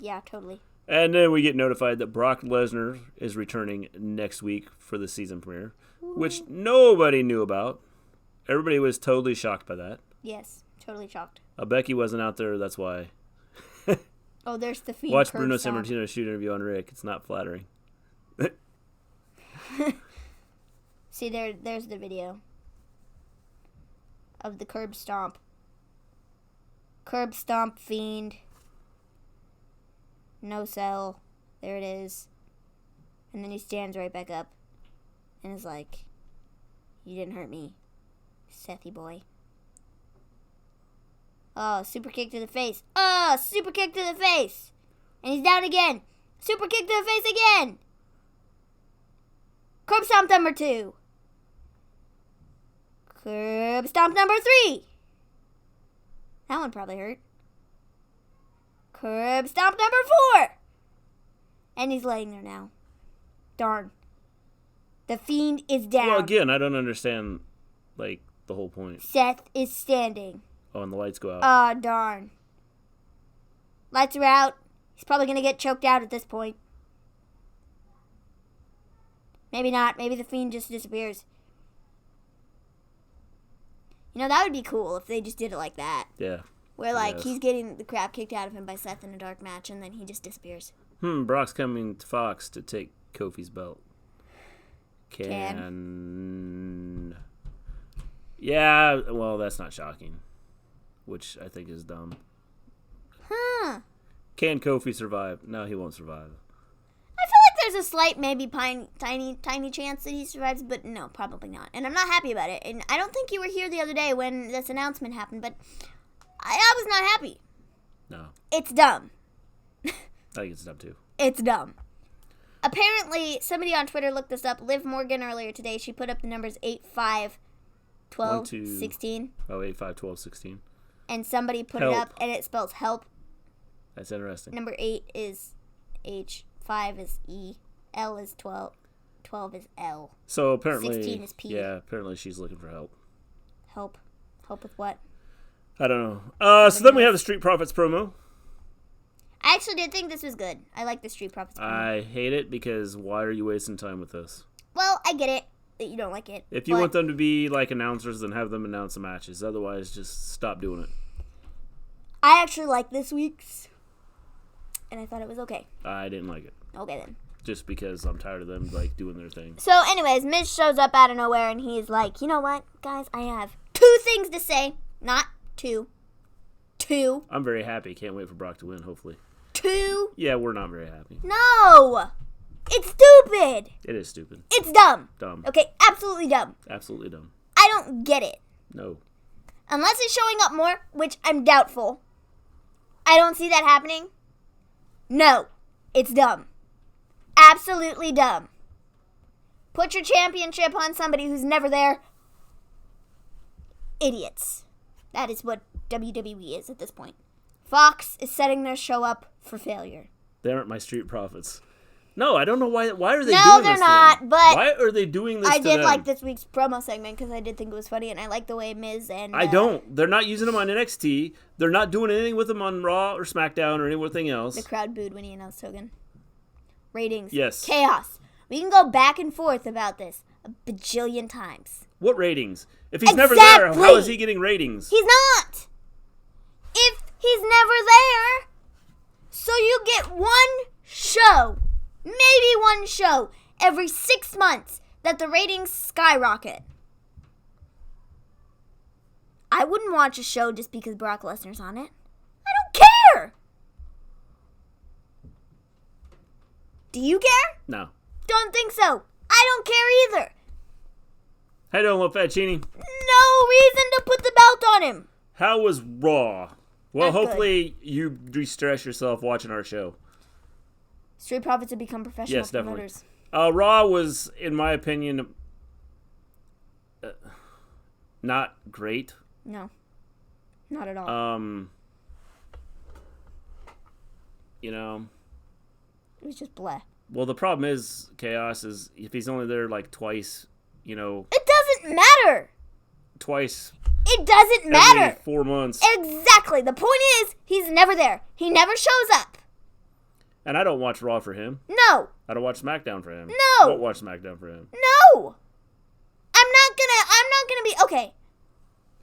Yeah, totally. And then we get notified that Brock Lesnar is returning next week for the season premiere, which nobody knew about. Everybody was totally shocked by that. Yes, totally shocked. Becky wasn't out there, that's why. Oh, there's the Fiend. Watch Bruno Sammartino shoot interview on Rick. It's not flattering. See, there's the video of the curb stomp. Curb stomp Fiend. No sell. There it is. And then he stands right back up and is like, "You didn't hurt me, Sethy boy." Oh, super kick to the face. Oh, super kick to the face. And he's down again. Super kick to the face again. Curb stomp number 2. Curb stomp number 3. That one probably hurt. Curb stomp number 4. And he's laying there now. Darn. The Fiend is down. Well, again, I don't understand, like, the whole point. Seth is standing. Oh, and the lights go out. Oh, darn. Lights are out. He's probably going to get choked out at this point. Maybe not. Maybe the Fiend just disappears. You know, that would be cool if they just did it like that. Yeah. Where, like, Yes. he's getting the crap kicked out of him by Seth in a dark match, and then he just disappears. Brock's coming to Fox to take Kofi's belt. Can. Yeah, well, that's not shocking. Which I think is dumb. Can Kofi survive? No, he won't survive. I feel like there's a slight, maybe tiny chance that he survives, but no, probably not. And I'm not happy about it. And I don't think you were here the other day when this announcement happened, but I was not happy. No. It's dumb. I think it's dumb too. It's dumb. Apparently, somebody on Twitter looked this up. Liv Morgan earlier today, she put up the numbers 8, 5, 12, 16. Oh, 8, 5, 12, 16. And somebody put Help. it up, and it spells help. That's interesting. Number 8 is H, 5 is E, L is 12, 12 is L. So apparently, 16 is P. Yeah, apparently she's looking for help. Help. Help with what? I don't know. So then we have the Street Profits promo. I actually did think this was good. I like the Street Profits promo. I hate it because why are you wasting time with this? Well, I get it that you don't like it. If you want them to be like announcers, then have them announce the matches. Otherwise, just stop doing it. I actually like this week's, and I thought it was okay. I didn't like it. Okay, then. Just because I'm tired of them like doing their thing. So, anyways, Miz shows up out of nowhere, and he's like, "You know what, guys? I have 2 things to say. Not 2. 2. I'm very happy. Can't wait for Brock to win, hopefully. 2. Yeah, we're not very happy. No! It's stupid! It is stupid. It's dumb. Dumb. Okay, absolutely dumb. Absolutely dumb. I don't get it. No. Unless he's showing up more, which I'm doubtful. I don't see that happening. No, it's dumb. Absolutely dumb. Put your championship on somebody who's never there. Idiots. That is what WWE is at this point. Fox is setting their show up for failure. They aren't my Street Profits. No, I don't know why. Why are they No, doing they're this? not, to them? but why are they doing this? I to did them? like this week's promo segment because I did think it was funny, and I like the way Miz and... I don't. They're not using them on NXT. They're not doing anything with them on Raw or SmackDown or anything else. The crowd booed when he announced Hogan. Ratings. Yes. Chaos. We can go back and forth about this a bajillion times. What ratings? If he's never there, Exactly. how is he getting ratings? He's not. If he's never there, so you get one show, maybe one show, every 6 months that the ratings skyrocket. I wouldn't watch a show just because Brock Lesnar's on it. I don't care. Do you care? No. Don't think so. I don't care either. How you doing, little Fettuccine? No reason to put the belt on him. How was Raw? Well, Not hopefully you de-stress yourself watching our show. Street Profits have become professional Yes, definitely. promoters. Raw was, in my opinion, not great. No. Not at all. You know. It was just bleh. Well, the problem is, Chaos, is if he's only there like twice, you know. It doesn't matter. Twice. It doesn't matter. Every 4 months. Exactly. The point is, he's never there. He never shows up. And I don't watch Raw for him. No. I don't watch SmackDown for him. No. I don't watch SmackDown for him. No. I'm not gonna be, okay.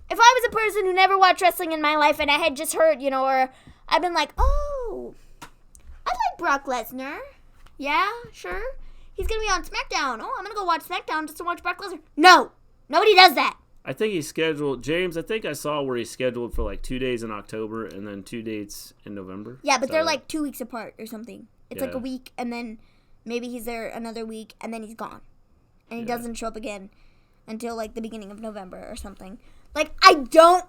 If I was a person who never watched wrestling in my life and I had just heard, or I've been like, oh, I like Brock Lesnar. Yeah, sure. He's going to be on SmackDown. Oh, I'm going to go watch SmackDown just to watch Brock Lesnar. No. Nobody does that. I think he's scheduled, James, I think I saw where he's scheduled for like 2 days in October and then 2 dates in November. Yeah, but So, they're like 2 weeks apart or something. It's like Yeah. a week and then maybe he's there another week and then he's gone. And he doesn't show up again until like the beginning of November or something. Like, I don't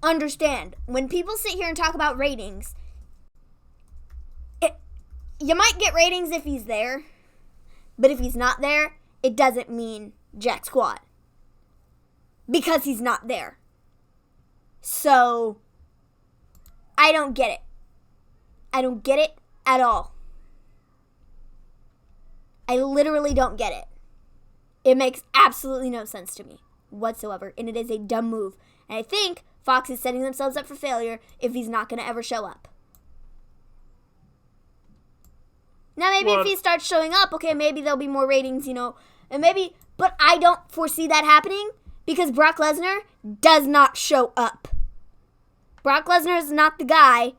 understand. When people sit here and talk about ratings, you might get ratings if he's there, but if he's not there, it doesn't mean jack squat. Because he's not there. So, I don't get it. I don't get it at all. I literally don't get it. It makes absolutely no sense to me whatsoever, and it is a dumb move. And I think Fox is setting themselves up for failure if he's not going to ever show up. Now, maybe if he starts showing up, okay, maybe there'll be more ratings, and maybe, but I don't foresee that happening because Brock Lesnar does not show up. Brock Lesnar is not the guy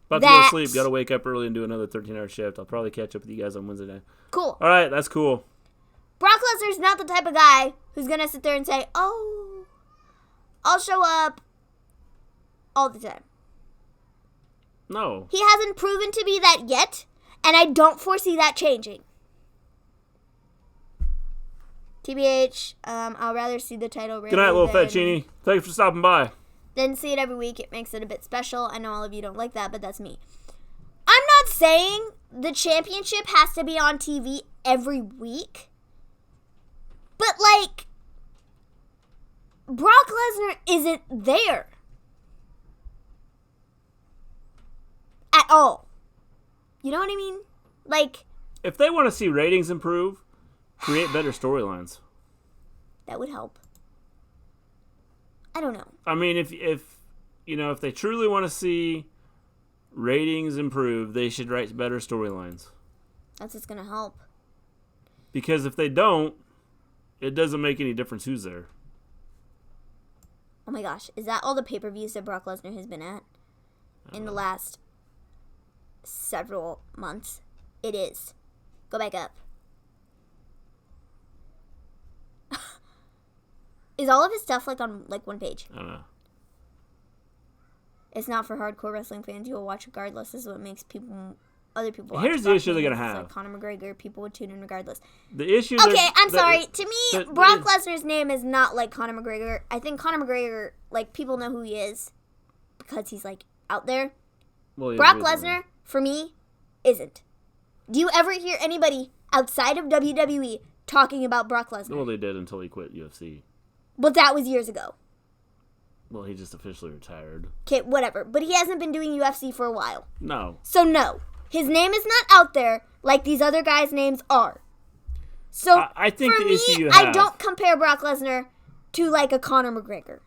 About to go to sleep. Got to wake up early and do another 13-hour shift. I'll probably catch up with you guys on Wednesday night. Cool. All right, that's cool. Brock Lesnar's not the type of guy who's going to sit there and say, oh, I'll show up all the time. No. He hasn't proven to be that yet, and I don't foresee that changing. TBH, I'll rather see the title Good night, little Fettuccine. Thank you for stopping by. Then see it every week. It makes it a bit special. I know all of you don't like that, but that's me. I'm not saying the championship has to be on TV every week. But, like, Brock Lesnar isn't there. At all. You know what I mean? Like, If they want to see ratings improve, create better storylines. that would help. I don't know. I mean, if they truly want to see ratings improve, they should write better storylines. That's what's going to help. Because if they don't, it doesn't make any difference who's there. Oh my gosh. Is that all the pay-per-views that Brock Lesnar has been at in the last several months? It is. Go back up. Is all of his stuff on one page? I don't know. It's not for hardcore wrestling fans. You will watch regardless. This is what makes other people watch. Here's the issue they're gonna have. Like Conor McGregor, people would tune in regardless. The issue. Okay, I'm sorry. To me, Brock Lesnar's name is not like Conor McGregor. I think Conor McGregor, people know who he is because he's out there. Well, Brock Lesnar, for me, isn't. Do you ever hear anybody outside of WWE talking about Brock Lesnar? Well, they did until he quit UFC. But that was years ago. Well, he just officially retired. Okay, whatever. But he hasn't been doing UFC for a while. No. So no. His name is not out there like these other guys' names are. So I think for the me, issue you have, I don't compare Brock Lesnar to a Conor McGregor.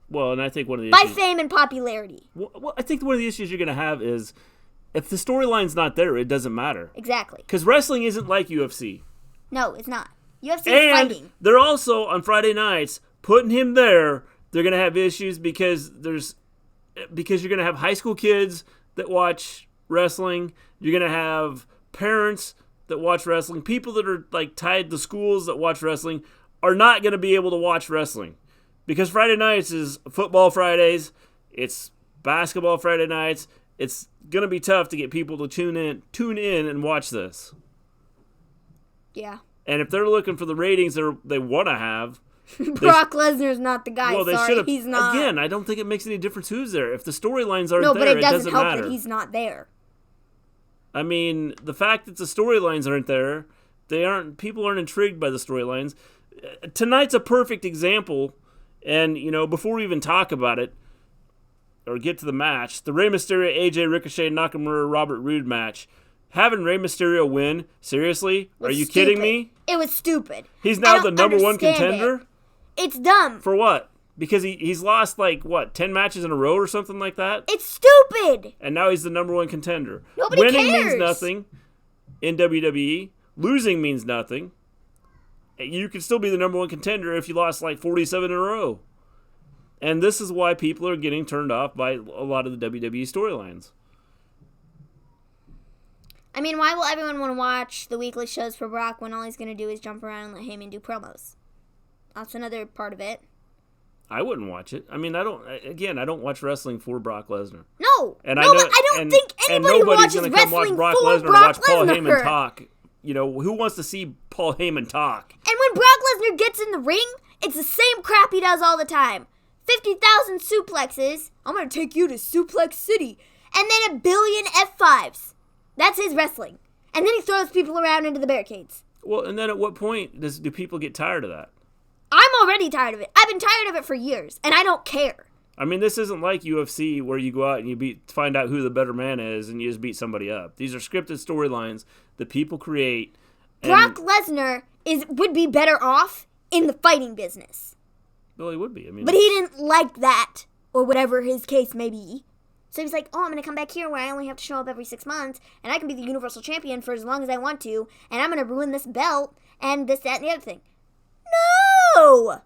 Well, and I think one of the By issues, fame and popularity. Well, I think one of the issues you're going to have is if the storyline's not there, it doesn't matter. Exactly. Because wrestling isn't like UFC. No, it's not. UFC is And fighting. they're also, on Friday nights, putting him there. They're going to have issues because you're going to have high school kids that watch wrestling. You're going to have parents that watch wrestling. People that are tied to schools that watch wrestling are not going to be able to watch wrestling. Because Friday nights is football Fridays. It's basketball Friday nights. It's going to be tough to get people to tune in and watch this. Yeah. And if they're looking for the ratings they want to have, Brock Lesnar's not the guy. Well, they should Sorry, have. he's not. Again, I don't think it makes any difference who's there. If the storylines aren't No, there, but it doesn't help matter. that he's not there. I mean, the fact that the storylines aren't there, people aren't intrigued by the storylines. Tonight's a perfect example, and, before we even talk about it, or get to the match, the Rey Mysterio, AJ, Ricochet, Nakamura, Robert Roode match, having Rey Mysterio win, seriously? Are you kidding me? It was stupid. He's now the number one contender? It's dumb. For what? Because he's lost, 10 matches in a row or something like that? It's stupid. And now he's the number one contender. Nobody Winning cares. means nothing in WWE. Losing means nothing. You could still be the number one contender if you lost 47 in a row. And this is why people are getting turned off by a lot of the WWE storylines. I mean, why will everyone want to watch the weekly shows for Brock when all he's going to do is jump around and let Heyman do promos? That's another part of it. I wouldn't watch it. I mean, I don't watch wrestling for Brock Lesnar. No. And I don't think anybody watches wrestling Brock for Lesnar Brock to watch Paul Lesnar. Heyman talk. Who wants to see Paul Heyman talk? And when Brock Lesnar gets in the ring, it's the same crap he does all the time. 50,000 suplexes. I'm going to take you to Suplex City. And then 1 billion F5s. That's his wrestling. And then he throws people around into the barricades. Well, and then at what point do people get tired of that? I'm already tired of it. I've been tired of it for years, and I don't care. I mean, this isn't like UFC where you go out and you find out who the better man is and you just beat somebody up. These are scripted storylines that people create. Brock Lesnar would be better off in the fighting business. Well, he would be. I mean, but he didn't like that, or whatever his case may be. So he's like, I'm going to come back here where I only have to show up every 6 months, and I can be the Universal Champion for as long as I want to, and I'm going to ruin this belt, and this, that, and the other thing. No!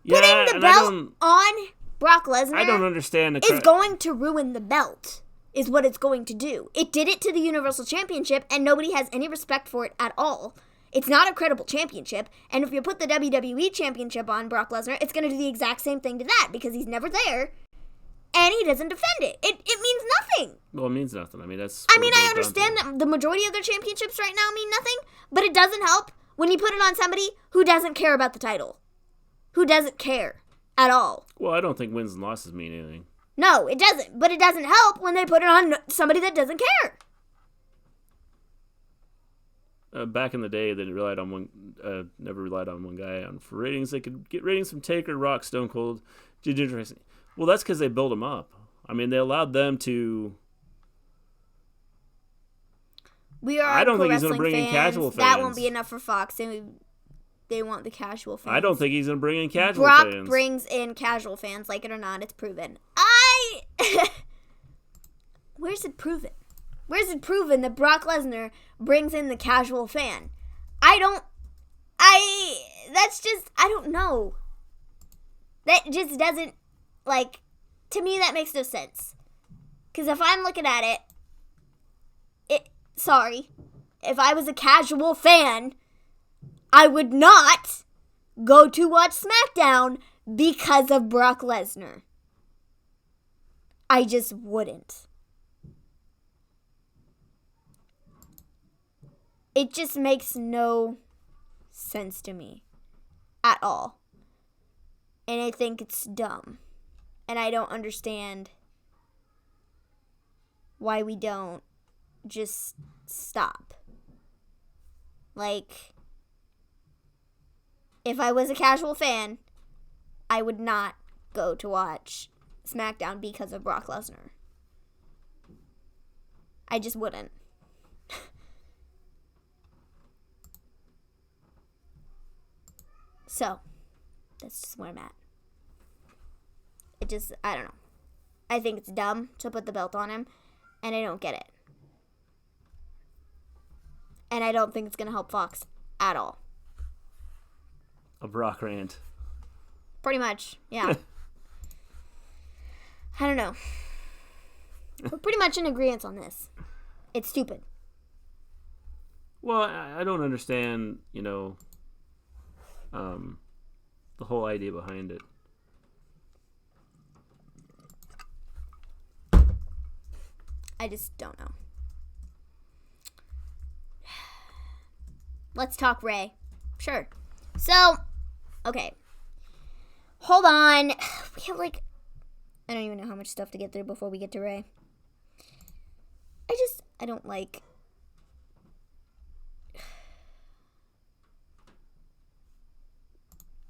Yeah, putting the belt on Brock Lesnar I don't understand is going to ruin the belt, is what it's going to do. It did it to the Universal Championship, and nobody has any respect for it at all. It's not a credible championship, and if you put the WWE Championship on Brock Lesnar, it's going to do the exact same thing to that, because he's never there, and he doesn't defend it. It means nothing. Well, it means nothing. I mean, I understand that the majority of their championships right now mean nothing, but it doesn't help when you put it on somebody who doesn't care about the title. Who doesn't care at all. Well, I don't think wins and losses mean anything. No, it doesn't. But it doesn't help when they put it on somebody that doesn't care. Back in the day, they never relied on one guy for ratings. They could get ratings from Taker, Rock, Stone Cold, Ginger. Well, that's because they built them up. I mean, they allowed them to. I don't think he's going to bring in casual fans. That won't be enough for Fox. They want the casual fans. I don't think he's going to bring in casual fans. Brock brings in casual fans, like it or not. It's proven. Where's it proven? Where's it proven that Brock Lesnar brings in the casual fan? I don't know. That just doesn't, to me that makes no sense. Because if I'm looking at it, if I was a casual fan, I would not go to watch SmackDown because of Brock Lesnar. I just wouldn't. It just makes no sense to me at all. And I think it's dumb. And I don't understand why we don't just stop. If I was a casual fan, I would not go to watch SmackDown because of Brock Lesnar. I just wouldn't. So, that's just where I'm at. I don't know. I think it's dumb to put the belt on him, and I don't get it. And I don't think it's going to help Fox at all. A Brock rant. Pretty much, yeah. I don't know. We're pretty much in agreement on this. It's stupid. Well, I don't understand, the whole idea behind it. I just don't know. Let's talk Rey. Sure. So, Okay. Hold on. We have like, I don't even know how much stuff to get through before we get to Rey. I don't like.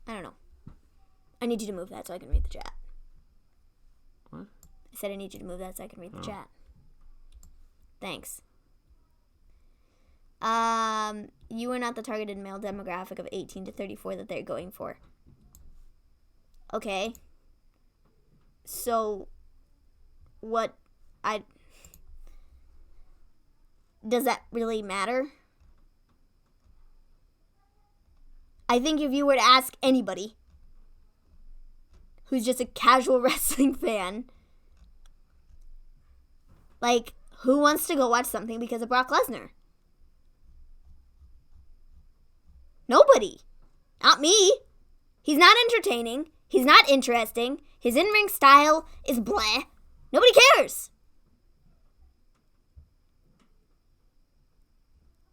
I don't know. I need you to move that so I can read the chat. What? I said I need you to move that so I can read the chat. Thanks. You are not the targeted male demographic of 18 to 34 that they're going for. Okay. So, does that really matter? I think if you were to ask anybody who's just a casual wrestling fan, like, who wants to go watch something because of Brock Lesnar? Nobody. Not me. He's not entertaining. He's not interesting. His in-ring style is blah. Nobody cares.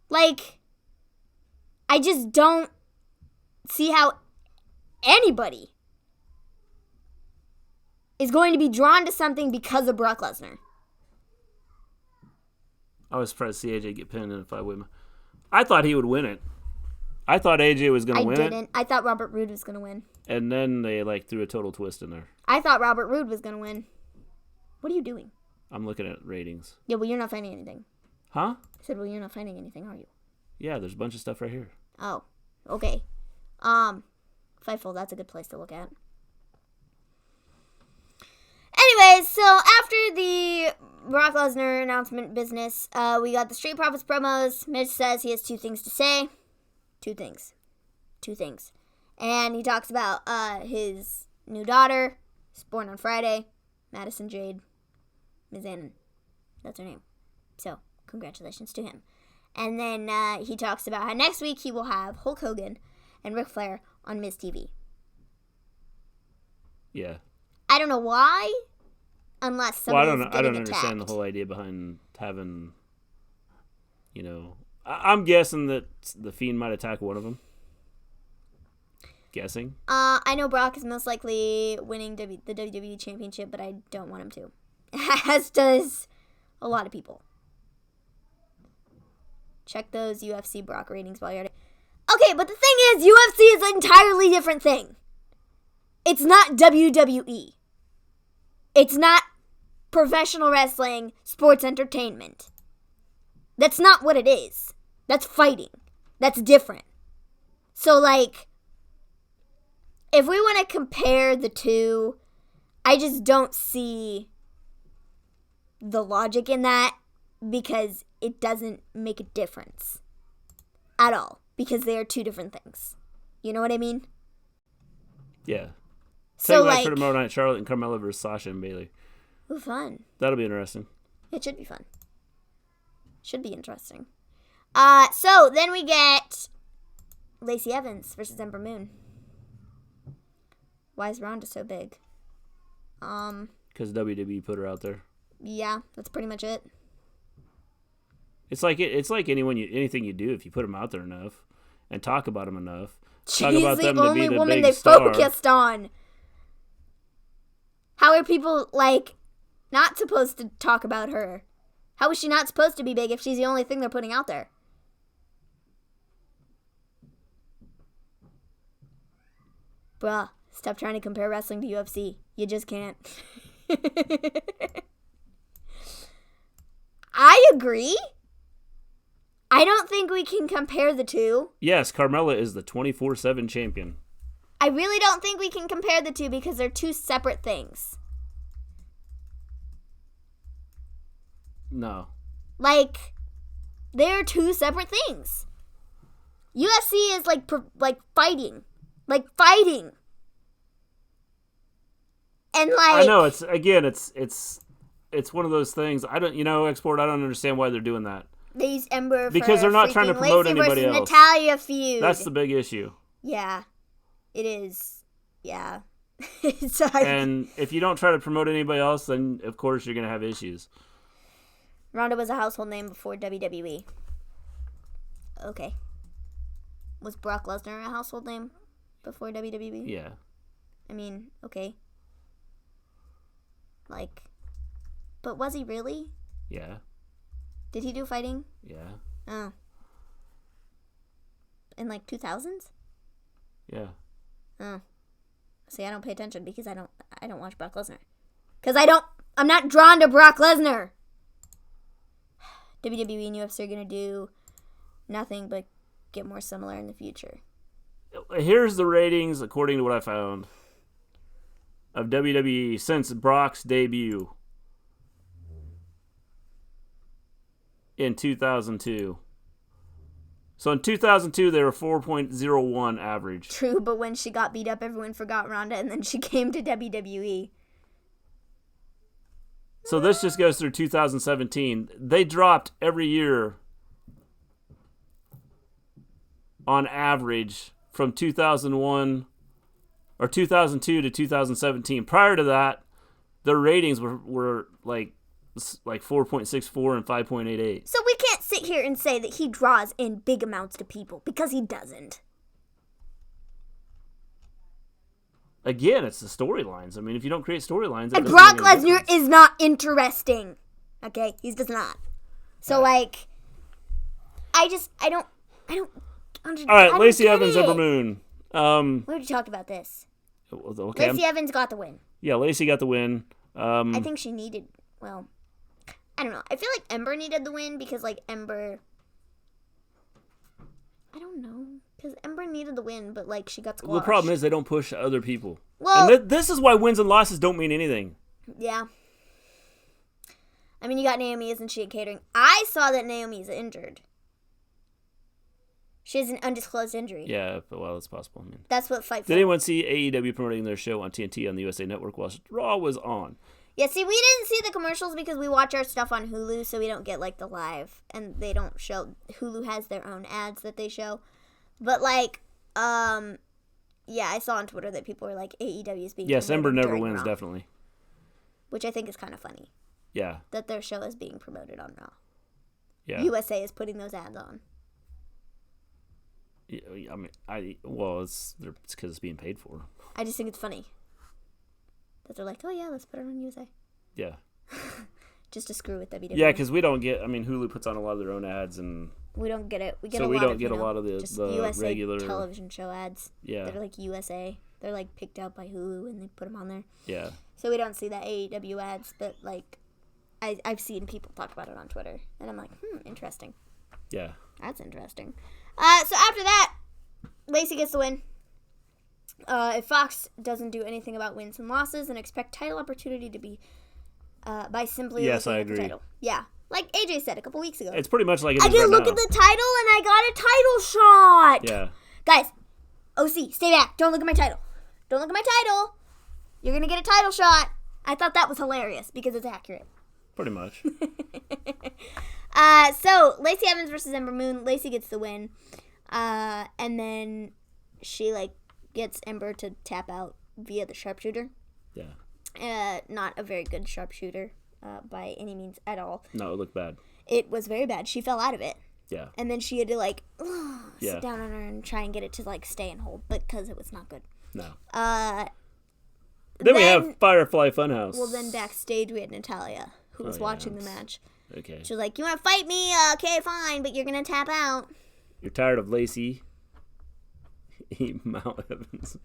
Like, I just don't see how anybody is going to be drawn to something because of Brock Lesnar. I was surprised to see AJ get pinned in a 5-way. I thought he would win it. I thought AJ was going to win it. I didn't. I thought Robert Roode was going to win. And then they threw a total twist in there. I thought Robert Roode was going to win. What are you doing? I'm looking at ratings. Yeah, well, you're not finding anything. Huh? I said, well, you're not finding anything, are you? Yeah, there's a bunch of stuff right here. Oh, okay. Fightful, that's a good place to look at. Anyways, so after the Brock Lesnar announcement business, we got the Street Profits promos. Mitch says he has two things to say. Two things. And he talks about his new daughter. She's born on Friday. Madison Jade Mizanin. That's her name. So, congratulations to him. And then he talks about how next week he will have Hulk Hogan and Ric Flair on Miz TV. Yeah. I don't know why, unless somebody's I don't understand the whole idea behind having, I'm guessing that the Fiend might attack one of them. Guessing. I know Brock is most likely winning the WWE Championship, but I don't want him to. As does a lot of people. Check those UFC Brock ratings while you're at it. Okay, but the thing is, UFC is an entirely different thing. It's not WWE. It's not professional wrestling, sports entertainment. That's not what it is. That's fighting. That's different. So, if we want to compare the two, I just don't see the logic in that because it doesn't make a difference at all because they are two different things. You know what I mean? Yeah. So, Take that for tomorrow night, Charlotte and Carmella versus Sasha and Bayley. Ooh, fun. That'll be interesting. It should be fun. Should be interesting. So then we get Lacey Evans versus Ember Moon. Why is Ronda so big? Because WWE put her out there. Yeah, that's pretty much it. It's like anything you do. If you put them out there enough and talk about them enough, She's talk about the them only to be the woman big they star. focused on. How are people not supposed to talk about her? How is she not supposed to be big if she's the only thing they're putting out there? Bruh, stop trying to compare wrestling to UFC. You just can't. I agree. I don't think we can compare the two. Yes, Carmella is the 24/7 champion. I really don't think we can compare the two because they're two separate things. No. They're two separate things. UFC is fighting. Fighting. And I know, it's one of those things. I don't understand why they're doing that. They use Ember because they're not trying to promote Lacey anybody versus else. Natalya feud. That's the big issue. Yeah, it is. Yeah. And if you don't try to promote anybody else, then of course you're going to have issues. Ronda was a household name before WWE. Okay. Was Brock Lesnar a household name? before WWE? Yeah. I mean, okay. Like, but was he really? Yeah. Did he do fighting? Yeah. Oh. In like 2000s? Yeah. Oh. See, I don't pay attention because I don't watch Brock Lesnar. Because I'm not drawn to Brock Lesnar. WWE and UFC are going to do nothing but get more similar in the future. Here's the ratings, according to what I found, of WWE since Brock's debut in 2002. So in 2002, they were 4.01 average. True, but when she got beat up, everyone forgot Ronda, and then she came to WWE. So this just goes through 2017. They dropped every year on average from 2001 or 2002 to 2017. Prior to that, their ratings were like 4.64 and 5.88. So we can't sit here and say that he draws in big amounts to people, because he doesn't. Again, it's the storylines. I mean, if you don't create storylines... And Brock Lesnar is not interesting. Okay? He's just not. So, like, I don't understand. All right, Lacey Evans, Ember Moon. We already talked about this. Okay. Lacey Evans got the win. Yeah, Lacey got the win. I think she needed, well, I don't know. I feel like Ember needed the win because, like, Ember... I don't know. Because Ember needed the win, but, like, she got squashed. The problem is they don't push other people. Well, and this is why wins and losses don't mean anything. Yeah. I mean, you got Naomi, isn't she, at catering? I saw that Naomi is injured. She has an undisclosed injury. Yeah, but, well, it's possible. I mean, that's what Fight Did anyone see AEW promoting their show on TNT on the USA Network while Raw was on? Yeah, see, we didn't see the commercials because we watch our stuff on Hulu, so we don't get, like, the live. And they don't show... Hulu has their own ads that they show. But, like, yeah, I saw on Twitter that people were like, AEW is being... Yes, Ember never during wins, Raw, definitely. which I think is kind of funny. Yeah. That their show is being promoted on Raw. Yeah. USA is putting those ads on. Yeah, I mean, it's because it's being paid for. I just think it's funny. That they're like, oh yeah, let's put it on USA. Yeah. Just to screw with WWE. Yeah, because we don't get... I mean, Hulu puts on a lot of their own ads, and... We don't get it. We get so a we lot don't of, get a lot of the USA regular television show ads. Yeah. They're like USA. They're like picked out by Hulu and they put them on there. Yeah. So we don't see the AEW ads, but like I've seen people talk about it on Twitter, and I'm like, interesting. Yeah. That's interesting. So after that, Lacey gets the win. If Fox doesn't do anything about wins and losses, then expect title opportunity to be by simply yes, looking I at the agree. title. Yeah. Like AJ said a couple weeks ago. It's pretty much like it I is did right look now. at the title and I got a title shot. Yeah. Guys, OC, stay back. Don't look at my title. Don't look at my title. You're going to get a title shot. I thought that was hilarious because it's accurate. Pretty much. So, Lacey Evans versus Ember Moon. Lacey gets the win. And then she, like, gets Ember to tap out via the sharpshooter. Yeah. Not a very good sharpshooter by any means at all. No, it looked bad. It was very bad. She fell out of it. Yeah. And then she had to, like, Yeah. sit down on her and try and get it to, like, stay and hold, because it was not good. No. Then we have Firefly Funhouse. Well, then backstage we had Natalia, who was watching the match. Okay. She was like, you want to fight me? Okay, fine, but you're going to tap out. You're tired of Lacey? Mount Evans.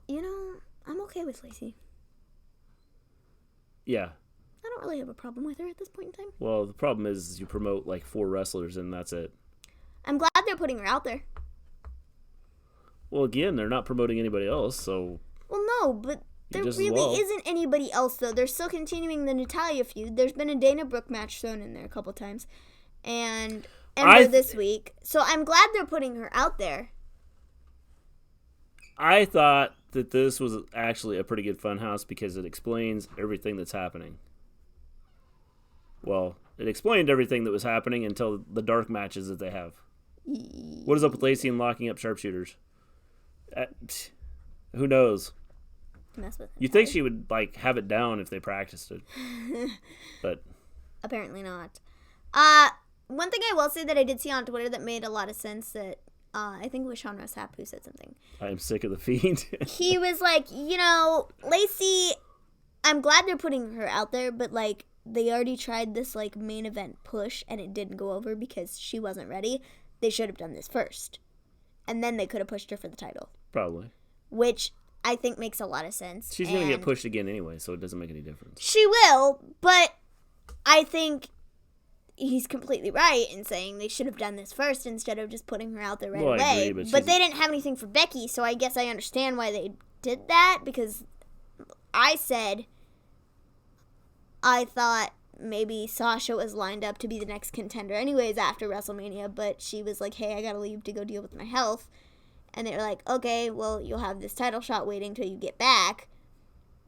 You know, I'm okay with Lacey. Yeah. I don't really have a problem with her at this point in time. Well, the problem is you promote like 4 wrestlers and that's it. I'm glad they're putting her out there. Well, again, they're not promoting anybody else, so... Well, no, but there just really as well. isn't anybody else, though. They're still continuing the Natalia feud. There's been a Dana Brooke match thrown in there a couple times. And Ember this week. So I'm glad they're putting her out there. I thought that this was actually a pretty good funhouse because it explains everything that's happening. Well, it explained everything that was happening until the dark matches that they have. What is up with Lacey and locking up sharpshooters? Who knows? Mess with You think she would like have it down if they practiced it, but apparently not. One thing I will say that I did see on Twitter that made a lot of sense that I think it was Sean Ross Sapp who said something. I am sick of the Fiend. He was like, Lacey, I'm glad they're putting her out there, but, like, they already tried this, like, main event push, and it didn't go over because she wasn't ready. They should have done this first. And then they could have pushed her for the title. Probably. Which I think makes a lot of sense. She's going to get pushed again anyway, so it doesn't make any difference. She will, but I think he's completely right in saying they should have done this first instead of just putting her out there right away. I agree, but they didn't have anything for Becky, so I guess I understand why they did that, because I said I thought maybe Sasha was lined up to be the next contender anyways after WrestleMania, but she was like, hey, I gotta leave to go deal with my health. And they were like, okay, well, you'll have this title shot waiting till you get back,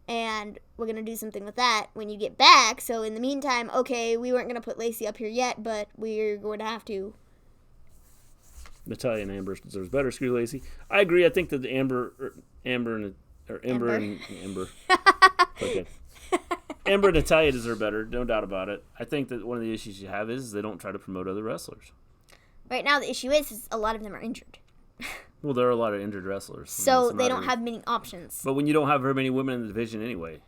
and we're going to do something with that when you get back. So in the meantime, okay, we weren't going to put Lacey up here yet, but we're going to have to. Natalya and Amber deserves better. Screw Lacey. I agree. I think that Ember. Okay. Ember and Natalya deserve better, no doubt about it. I think that one of the issues you have is they don't try to promote other wrestlers. Right now, the issue is a lot of them are injured. Well, there are a lot of injured wrestlers. So they don't have many options. But when you don't have very many women in the division anyway,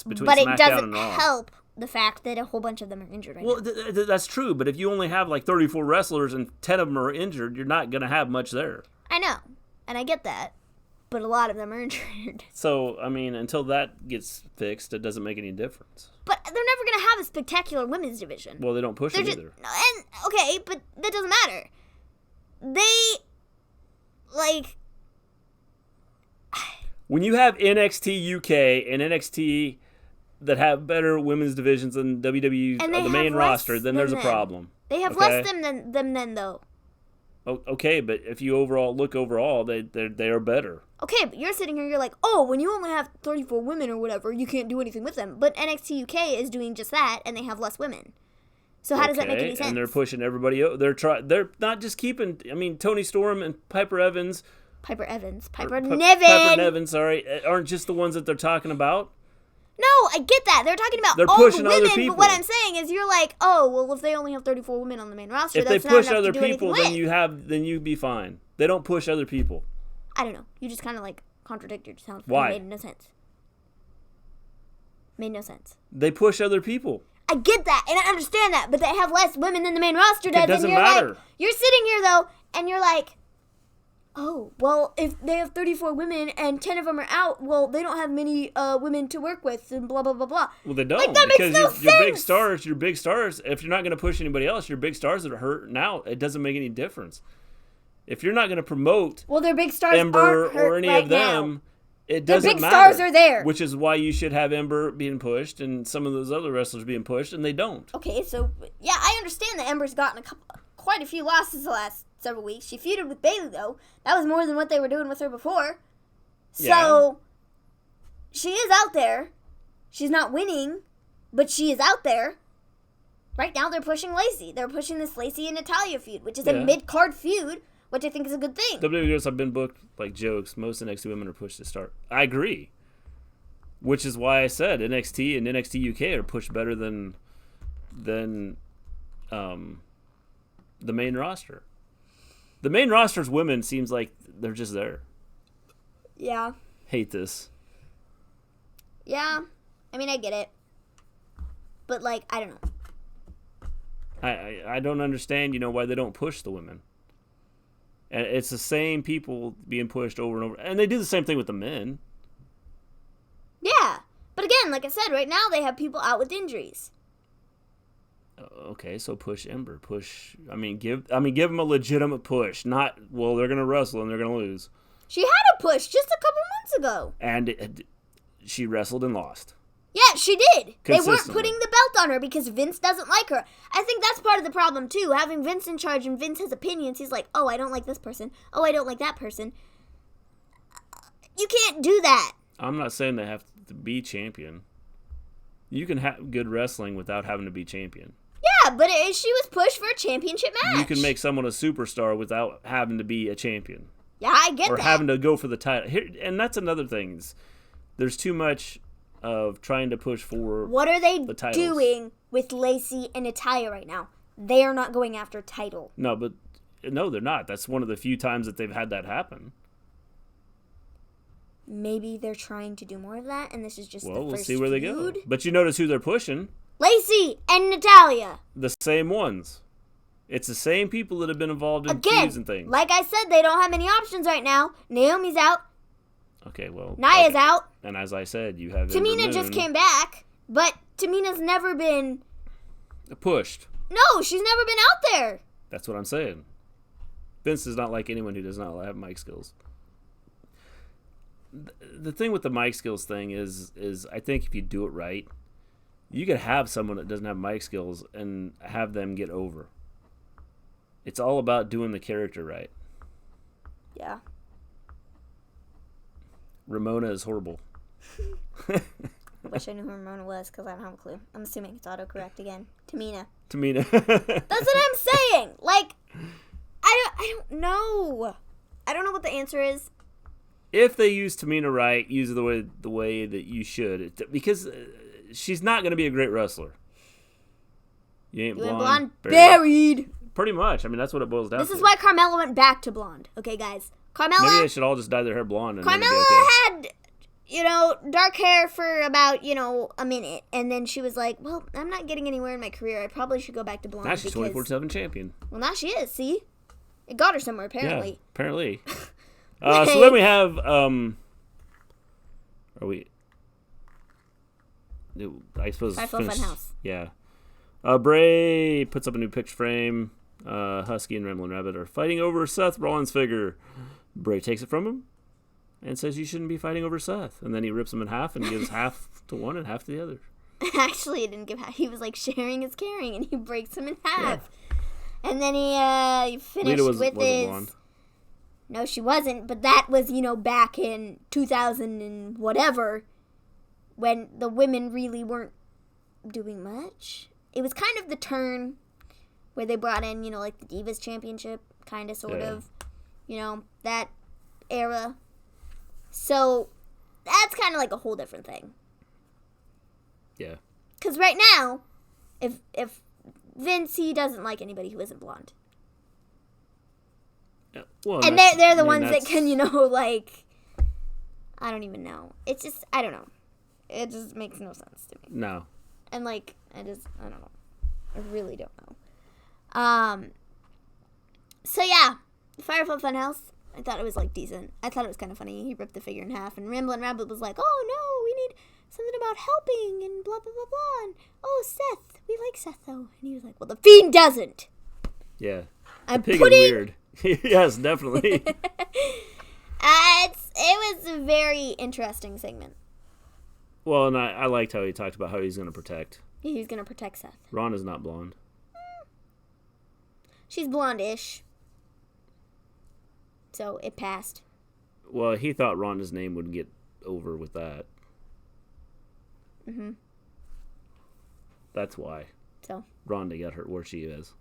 between but SmackDown it doesn't and Raw. help the fact that a whole bunch of them are injured right now. Well, that's true. But if you only have like 34 wrestlers and 10 of them are injured, you're not going to have much there. I know, and I get that. But a lot of them are injured. So, I mean, until that gets fixed, it doesn't make any difference. But they're never going to have a spectacular women's division. Well, they don't push it either. And, okay, but that doesn't matter. They, like... When you have NXT UK and NXT that have better women's divisions than WWE, the main roster, then there's a problem. They have less than them then, though. Okay, but if you look overall, they are better. Okay, but you're sitting here, you're like, oh, when you only have 34 women or whatever, you can't do anything with them. But NXT UK is doing just that, and they have less women. So how does that make any sense? And they're pushing everybody. They're not just keeping. I mean, Toni Storm and Piper Nevin. Piper Nevin, sorry, aren't just the ones that they're talking about. No, I get that. They're talking about all the women, but what I'm saying is you're like, oh, well, if they only have 34 women on the main roster, that's not enough to do anything with. If they push other people, then you'd be fine. They don't push other people. I don't know. You just kind of, like, contradicted yourself. Why? It made no sense. Made no sense. They push other people. I get that, and I understand that, but they have less women than the main roster does. It doesn't matter. Like, you're sitting here, though, and you're like, oh, well, if they have 34 women and 10 of them are out, well, they don't have many women to work with and blah, blah, blah, blah. Well, they don't. Like, that because makes no sense. Your big stars, if you're not going to push anybody else, your big stars that are hurt now, it doesn't make any difference. If you're not going to promote their big stars Ember aren't hurt or any right of them, now. It doesn't matter. Their big stars are there. Which is why you should have Ember being pushed and some of those other wrestlers being pushed, and they don't. Okay, so, yeah, I understand that Ember's gotten quite a few losses the last several weeks. She feuded with Bayley, though. That was more than what they were doing with her before. So, she is out there. She's not winning, but she is out there. Right now, they're pushing Lacey. They're pushing this Lacey and Natalya feud, which is a mid-card feud, which I think is a good thing. WWE girls have been booked like jokes. Most NXT women are pushed to start. I agree. Which is why I said NXT and NXT UK are pushed better than the main roster. The main roster's women seems like they're just there. Yeah. Hate this. Yeah. I mean, I get it. But, like, I don't know. I don't understand, why they don't push the women. And it's the same people being pushed over and over. And they do the same thing with the men. Yeah. But again, like I said, right now they have people out with injuries. Okay, so push Ember. Give them a legitimate push. Not, well, they're going to wrestle and they're going to lose. She had a push just a couple months ago. And she wrestled and lost. Yeah, she did. They weren't putting the belt on her because Vince doesn't like her. I think that's part of the problem, too. Having Vince in charge and Vince has opinions, he's like, oh, I don't like this person. Oh, I don't like that person. You can't do that. I'm not saying they have to be champion. You can have good wrestling without having to be champion. Yeah, but she was pushed for a championship match. You can make someone a superstar without having to be a champion. Yeah, I get that. Or having to go for the title. And that's another thing. There's too much of trying to push for what are they the doing with Lacey and Natalya right now? They are not going after title. No, but No, they're not. That's one of the few times that they've had that happen. Maybe they're trying to do more of that, and this is just the Well, we'll first see where they go. feud. But you notice who they're pushing. Lacey and Natalia. The same ones. It's the same people that have been involved in Again, feuds and things. like I said, they don't have many options right now. Naomi's out. Okay, well. Naya's out. And as I said, you have Tamina just came back, but Tamina's never been pushed. No, she's never been out there. That's what I'm saying. Vince is not like anyone who does not have mic skills. The thing with the mic skills thing is I think if you do it right, you could have someone that doesn't have mic skills and have them get over. It's all about doing the character right. Yeah. Ramona is horrible. I wish I knew who Ramona was because I don't have a clue. I'm assuming it's autocorrect again. Tamina. Tamina. That's what I'm saying. Like, I don't know. I don't know what the answer is. If they use Tamina right, use it the way that you should, because she's not going to be a great wrestler. You ain't blonde. Buried. Pretty much. I mean, that's what it boils down to. This is why Carmella went back to blonde. Okay, guys. Maybe they should all just dye their hair blonde. And Carmella okay. had, dark hair for about, a minute. And then she was like, well, I'm not getting anywhere in my career. I probably should go back to blonde. Now she's 24/7 champion. Well, now she is. See? It got her somewhere, apparently. Yeah, apparently. So then we have, I suppose, Funhouse. Yeah. Bray puts up a new picture frame. Husky and Ramblin' Rabbit are fighting over Seth Rollins' figure. Bray takes it from him and says you shouldn't be fighting over Seth. And then he rips him in half and gives half to one and half to the other. Actually, he didn't give half. He was like, sharing is caring, and he breaks him in half. Yeah. And then he finished with his... Blonde. No, she wasn't, but that was, back in 2000 and whatever, when the women really weren't doing much. It was kind of the turn where they brought in, like the Divas Championship, kind of, sort of, that era. So, that's kind of like a whole different thing. Yeah. Because right now, if Vince, he doesn't like anybody who isn't blonde. Yeah. Well, and they're the ones that can, like, I don't even know. It's just, I don't know. It just makes no sense to me. No. And, like, I don't know. I really don't know. So, yeah. Firefly Funhouse, I thought it was, like, decent. I thought it was kind of funny. He ripped the figure in half, and Ramblin' Rabbit was like, oh, no, we need something about helping, and blah, blah, blah, blah. And, oh, Seth. We like Seth, though. And he was like, well, the Fiend doesn't. Yeah. I'm pig is weird. Yes, definitely. It was a very interesting segment. Well, and I liked how he talked about how he's going to protect. He's going to protect Seth. Ron is not blonde. She's blonde-ish. So it passed. Well, he thought Ronda's name would get over with that. Mm-hmm. That's why. So Ronda got hurt where she is.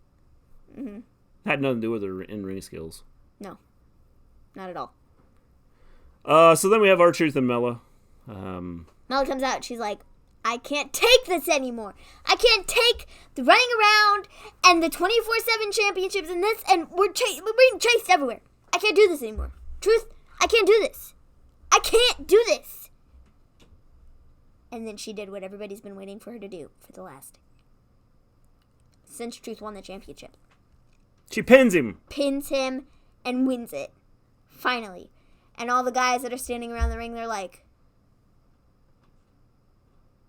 Mm-hmm. Had nothing to do with her in-ring skills. No. Not at all. So then we have R-Truth and Mella. Mella comes out. She's like, I can't take this anymore. I can't take the running around and the 24/7 championships and this, and we're being chased everywhere. I can't do this anymore. Truth, I can't do this. I can't do this. And then she did what everybody's been waiting for her to do for the last. Since Truth won the championship. She pins him. Pins him and wins it. Finally. And all the guys that are standing around the ring, they're like,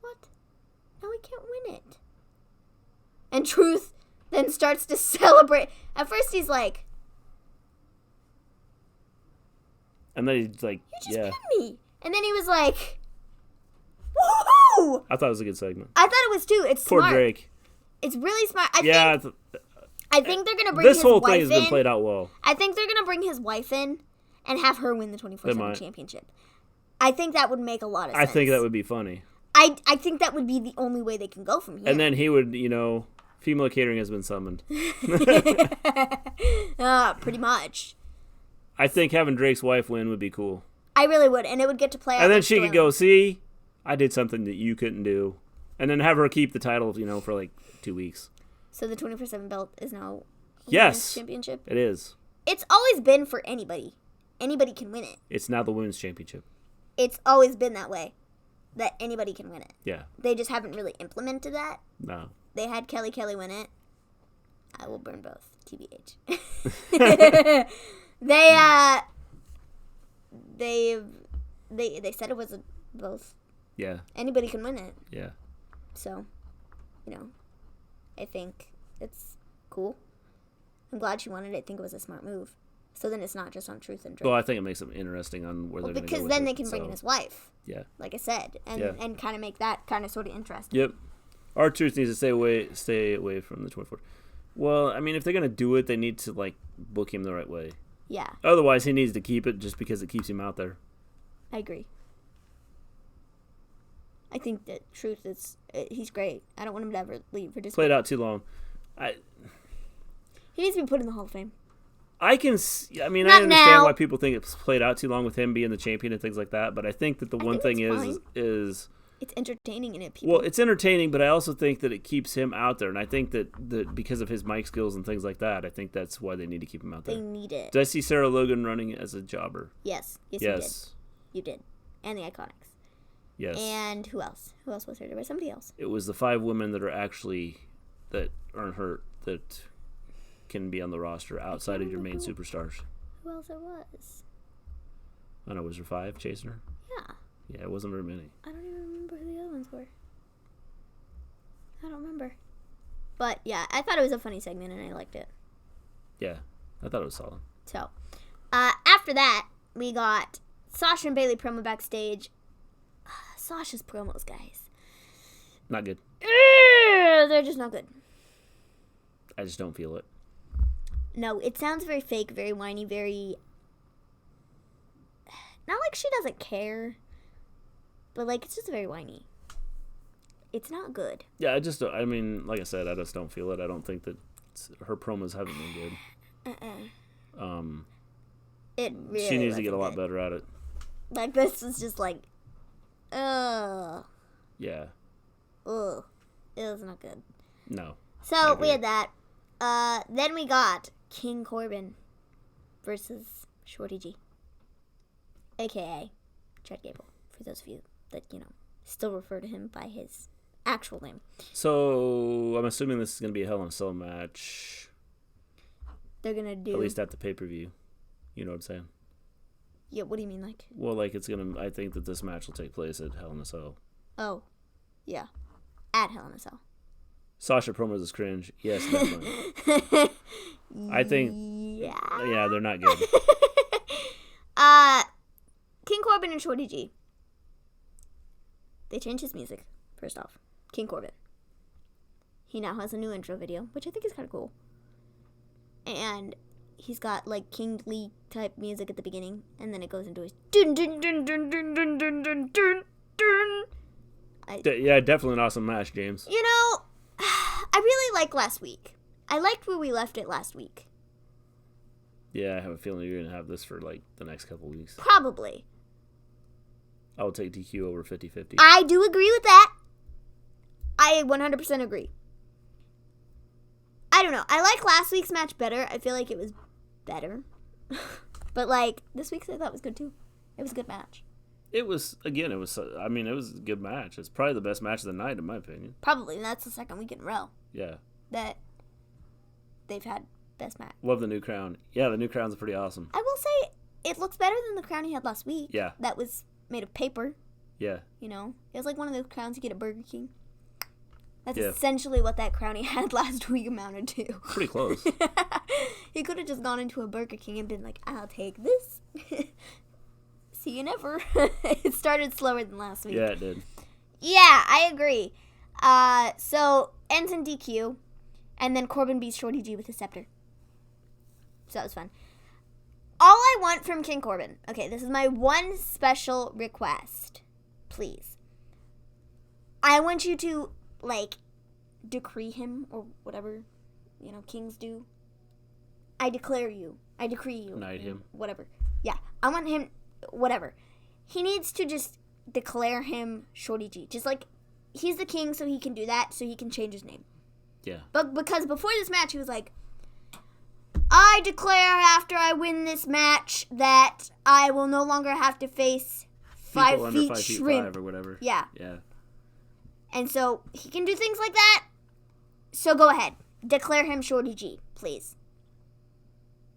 what? No, we can't win it. And Truth then starts to celebrate. At first he's like, and then he's like, you just yeah. pinned me. And then he was like, woohoo! I thought it was a good segment. I thought it was too. It's Poor smart. Drake. It's really smart. I think they're going to bring this his whole wife thing has in. been played out well. I think they're going to bring his wife in and have her win the 24/7 championship. I think that would make a lot of sense. I think that would be funny. I think that would be the only way they can go from here. And then he would, female catering has been summoned. Pretty much. I think having Drake's wife win would be cool. I really would, and it would get to play out. And then she could go, see, I did something that you couldn't do. And then have her keep the title, for like 2 weeks. So the 24/7 belt is now Yes. Championship. It is. It's always been for anybody. Anybody can win it. It's now the women's championship. It's always been that way. That anybody can win it. Yeah. They just haven't really implemented that. No. They had Kelly win it. I will burn both. TBH. They said it was both. Yeah. Anybody can win it. Yeah. So, I think it's cool. I'm glad she wanted it. I think it was a smart move. So then it's not just on Truth and Drake. Well, I think it makes it interesting on where they're going to go because with then it, they can bring in his wife. Yeah. Like I said, and kind of make that kind of sort of interesting. Yep. Our Truth needs to stay away from the 24th. Well, I mean, if they're going to do it, they need to book him the right way. Yeah. Otherwise, he needs to keep it just because it keeps him out there. I agree. I think that Truth he's great. I don't want him to ever leave or just Played out too long. He needs to be put in the Hall of Fame. I understand why people think it's played out too long with him being the champion and things like that, but I think that the one thing is it's entertaining in it, people. Well, it's entertaining, but I also think that it keeps him out there, and I think that because of his mic skills and things like that, I think that's why they need to keep him out there. They need it. Did I see Sarah Logan running as a jobber? Yes. Yes, you did. And the Iconics. Yes. And who else? Who else was there? There was somebody else. It was the 5 women that aren't hurt that can be on the roster outside of your main superstars. Who else it was? I don't know, was there 5 chasing her? Yeah. Yeah, it wasn't very many. I don't even remember who the other ones were. I don't remember. But yeah, I thought it was a funny segment and I liked it. Yeah, I thought it was solid. So, after that, we got Sasha and Bayley promo backstage. Sasha's promos, guys. Not good. They're just not good. I just don't feel it. No, it sounds very fake, very whiny, very... Not like she doesn't care, but it's just very whiny. It's not good. Yeah, like I said, I just don't feel it. I don't think that her promos haven't been good. It really she needs to get a lot better at it. This is just ugh. Yeah. Ugh. It was not good. No. So, we had that. Then we got King Corbin versus Shorty G. A.K.A. Chad Gable. For those of you that, still refer to him by his actual name. So, I'm assuming this is going to be a Hell in a Cell match. They're going to do... At least at the pay-per-view. You know what I'm saying? Yeah, what do you mean, Well, I think that this match will take place at Hell in a Cell. Oh. Yeah. At Hell in a Cell. Sasha promos is cringe. Yes, definitely. I think... Yeah, they're not good. King Corbin and Shorty G. They changed his music, first off. King Corbin. He now has a new intro video, which I think is kind of cool. And he's got, King Lee type music at the beginning, and then it goes into his dun dun dun dun dun dun dun dun dun dun. Yeah, definitely an awesome match, James. I really liked last week. I liked where we left it last week. Yeah, I have a feeling you're going to have this for, the next couple weeks. Probably. I will take DQ over 50-50. I do agree with that. I 100% agree. I don't know. I like last week's match better. I feel like it was better. But, this week's I thought was good, too. It was a good match. It was a good match. It's probably the best match of the night, in my opinion. Probably, and that's the second week in a row. Yeah. That they've had best match. Love the new crown. Yeah, the new crown's pretty awesome. I will say, it looks better than the crown he had last week. Yeah. That was made of paper. Yeah. It was like one of those crowns you get at Burger King. That's Yeah. essentially what that crown he had last week amounted to. Pretty close. He could have just gone into a Burger King and been like, I'll take this. See you never. It started slower than last week. Yeah, it did. Yeah, I agree. So, ends in DQ. And then Corbin beats Shorty G with a scepter. So that was fun. All I want from King Corbin. Okay, this is my one special request. Please. I want you to, decree him or whatever, kings do. I declare you. I decree you. Knight him. Whatever. Yeah, I want him, whatever. He needs to just declare him Shorty G. Just he's the king, so he can do that, so he can change his name. Yeah. But because before this match, he was like, I declare after I win this match that I will no longer have to face 5 People under feet 5 feet shrimp. 5 or whatever. Yeah. Yeah. And so he can do things like that. So go ahead. Declare him Shorty G, please.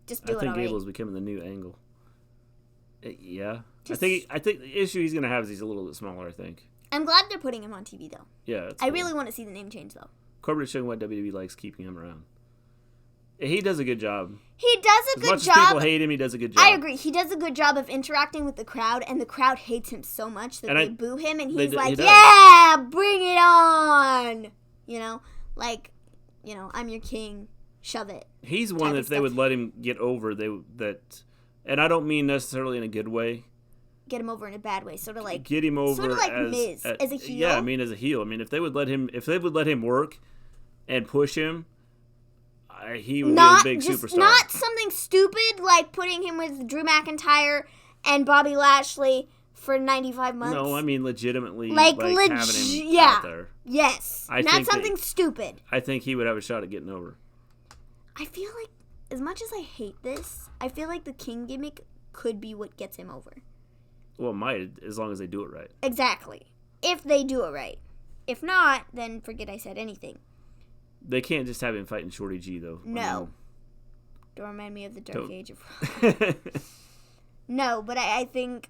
Just do it I think already. Gable's becoming the new Angle. Yeah. I think the issue he's going to have is he's a little bit smaller, I think. I'm glad they're putting him on TV, though. Yeah. It's I cool. really want to see the name change, though. Corbin is showing why WWE likes keeping him around. He does a good job. He does a As good much job. as people hate him, he does a good job. I agree. He does a good job of interacting with the crowd, and the crowd hates him so much that they boo him, and he's like, yeah, bring it on! You know? Like, you know, I'm your king. Shove it. He's one that if they would let him get over, and I don't mean necessarily in a good way. Get him over in a bad way. Sort of like... Get him over sort of like as Miz, as a heel. Yeah, I mean as a heel. I mean if they would let him work and push him, he would be a big superstar. Not something stupid like putting him with Drew McIntyre and Bobby Lashley for 95 months. No, I mean legitimately having him out there. Yes. Not something stupid. I think he would have a shot at getting over. I feel like, as much as I hate this, I feel like the King gimmick could be what gets him over. Well, it might, as long as they do it right. Exactly. If they do it right. If not, then forget I said anything. They can't just have him fighting Shorty G, though. No. Don't remind me of the Dark Age of... No, but I think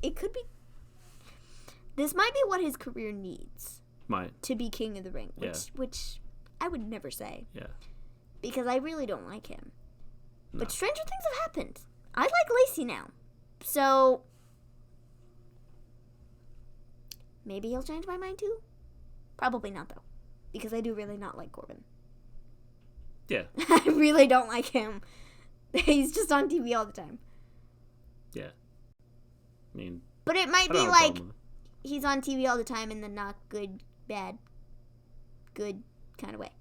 it could be... This might be what his career needs. Might. To be King of the Ring. Which I would never say. Yeah. Because I really don't like him. No. But stranger things have happened. I like Lacey now. So... maybe he'll change my mind too? Probably not, though. Because I do really not like Corbin. Yeah. I really don't like him. He's just on TV all the time. Yeah. I mean... But it might be like... he's on TV all the time in the not good, bad, good kind of way.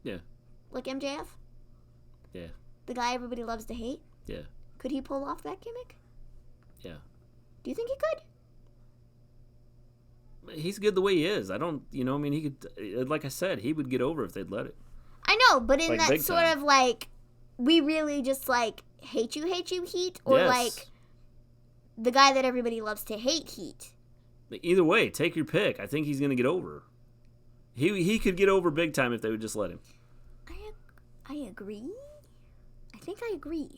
Yeah. Like MJF? Yeah. The guy everybody loves to hate? Yeah. Could he pull off that gimmick? Yeah. Do you think he could? He's good the way he is. I don't, I mean, he could, like I said, he would get over if they'd let it. I know, but in that sort of like, we really just like, hate you heat? Or like, the guy that everybody loves to hate heat? Either way, take your pick. I think he's going to get over. He could get over big time if they would just let him. I agree. I think I agree.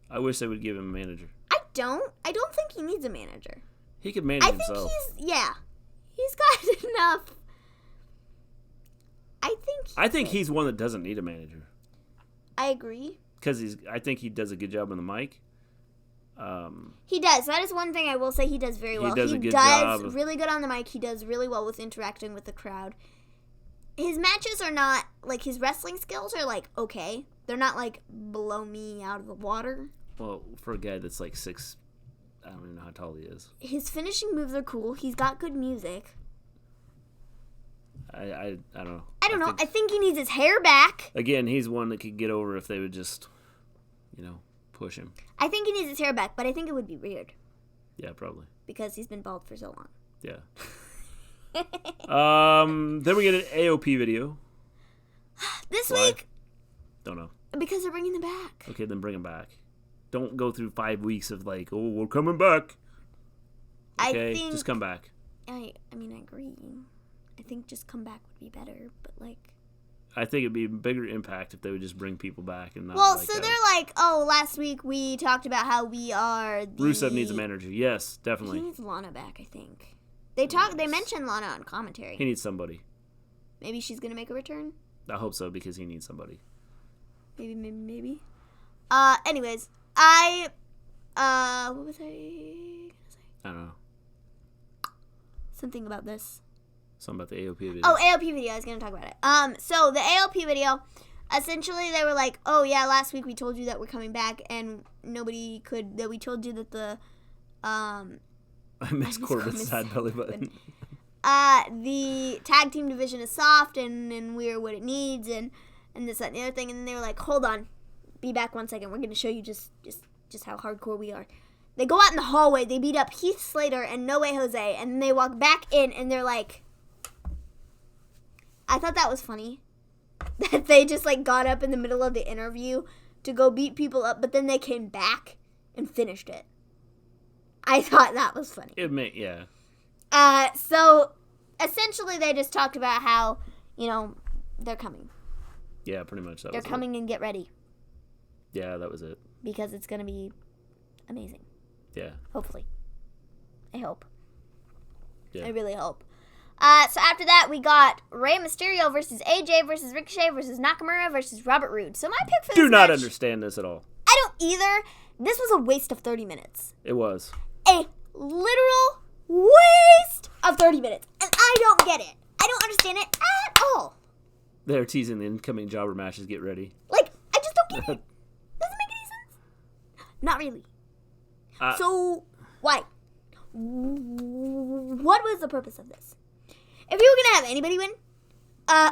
I wish they would give him a manager. I don't think he needs a manager. He could manage himself. He's got enough. I think he's one that doesn't need a manager. I agree. Because I think he does a good job on the mic. He does. That is one thing I will say he does very well. He does really good on the mic. He does really well with interacting with the crowd. His matches are not, like, his wrestling skills are, like, okay. They're not, like, blow me out of the water. Well, for a guy that's, like, 6, I don't even know how tall he is. His finishing moves are cool. He's got good music. I don't know. I don't know. I think he needs his hair back. Again, he's one that could get over if they would just, push him. I think he needs his hair back, but I think it would be weird. Yeah, probably. Because he's been bald for so long. Yeah. Then we get an AOP video. This week? Don't know. Because they're bringing them back. Okay, then bring them back. Don't go through 5 weeks of like, oh, we're coming back. Okay, I think, just come back. I mean, I agree. I think just come back would be better, but like... I think it'd be a bigger impact if they would just bring people back and not. Well, so they're like, oh, last week we talked about how we are. Rusev needs a manager. Yes, definitely. He needs Lana back, I think. They mentioned Lana on commentary. He needs somebody. Maybe she's gonna make a return. I hope so because he needs somebody. Maybe. Anyways, what was I gonna say? I don't know. Something about this. Something about the AOP video. Oh, AOP video. I was going to talk about it. So the AOP video, essentially they were like, oh yeah, last week we told you that we're coming back and we told you that the, I miss Corbin's side belly button. The tag team division is soft and we're what it needs and this, that, and the other thing. And then they were like, hold on, be back 1 second. We're going to show you just how hardcore we are. They go out in the hallway. They beat up Heath Slater and No Way Jose. And then they walk back in and they're like, I thought that was funny. that they just, like, got up in the middle of the interview to go beat people up, but then they came back and finished it. I thought that was funny. Yeah. So, essentially, they just talked about how, you know, they're coming. Yeah, pretty much. They're coming and get ready. Yeah, that was it. Because it's going to be amazing. Yeah. Hopefully. I hope. Yeah. I really hope. So after that, we got Rey Mysterio versus AJ versus Ricochet versus Nakamura versus Robert Roode. So my pick for this Do not match, understand this at all. I don't either. This was a waste of 30 minutes. It was. A literal waste of 30 minutes. And I don't get it. I don't understand it at all. They're teasing the incoming jobber matches. Get ready. Like, I just don't get it. Doesn't make any sense. Not really. So, why? What was the purpose of this? If you were going to have anybody win,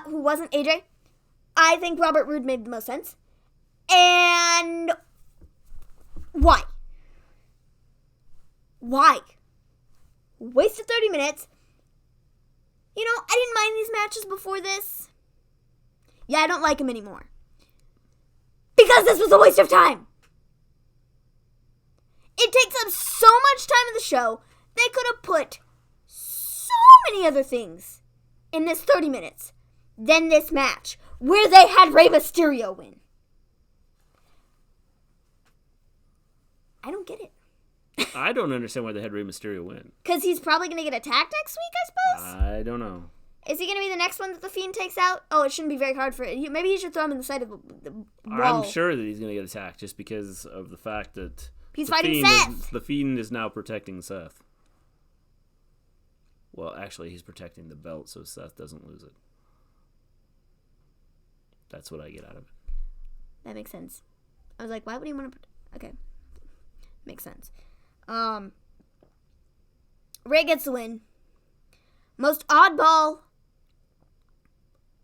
who wasn't AJ, I think Robert Roode made the most sense. And why? Why? Wasted 30 minutes. You know, I didn't mind these matches before this. Yeah, I don't like them anymore. Because this was a waste of time. It takes up so much time in the show. They could have put so many other things in this 30 minutes than this match where they had Rey Mysterio win. I don't get it. I don't understand why they had Rey Mysterio win. Because he's probably going to get attacked next week, I suppose? I don't know. Is he going to be the next one that the Fiend takes out? Oh, it shouldn't be very hard for it. Maybe he should throw him in the side of the wall. I'm sure that he's going to get attacked just because of the fact that He's fighting Seth. The Fiend is now protecting Seth. Well, actually, he's protecting the belt so Seth doesn't lose it. That's what I get out of it. That makes sense. I was like, why would he want to... Okay. Makes sense. Rey gets the win. Most oddball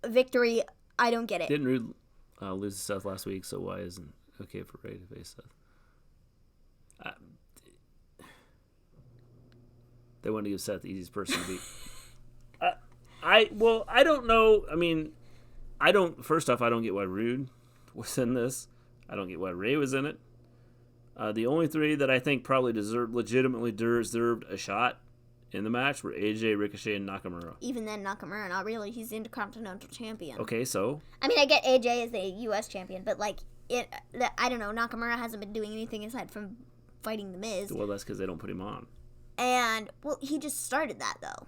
victory. I don't get it. Didn't Roode lose to Seth last week, so why isn't it okay for Rey to face Seth? They want to give Seth the easiest person to beat. I don't know. I mean, first off, I don't get why Roode was in this. I don't get why Rey was in it. The only three that I think probably legitimately deserved a shot in the match were AJ, Ricochet, and Nakamura. Even then, Nakamura, not really. He's the Intercontinental Champion. Okay, so? I mean, I get AJ as the U.S. Champion, but, like, I don't know. Nakamura hasn't been doing anything aside from fighting The Miz. Well, that's because they don't put him on. And, well, he just started that, though.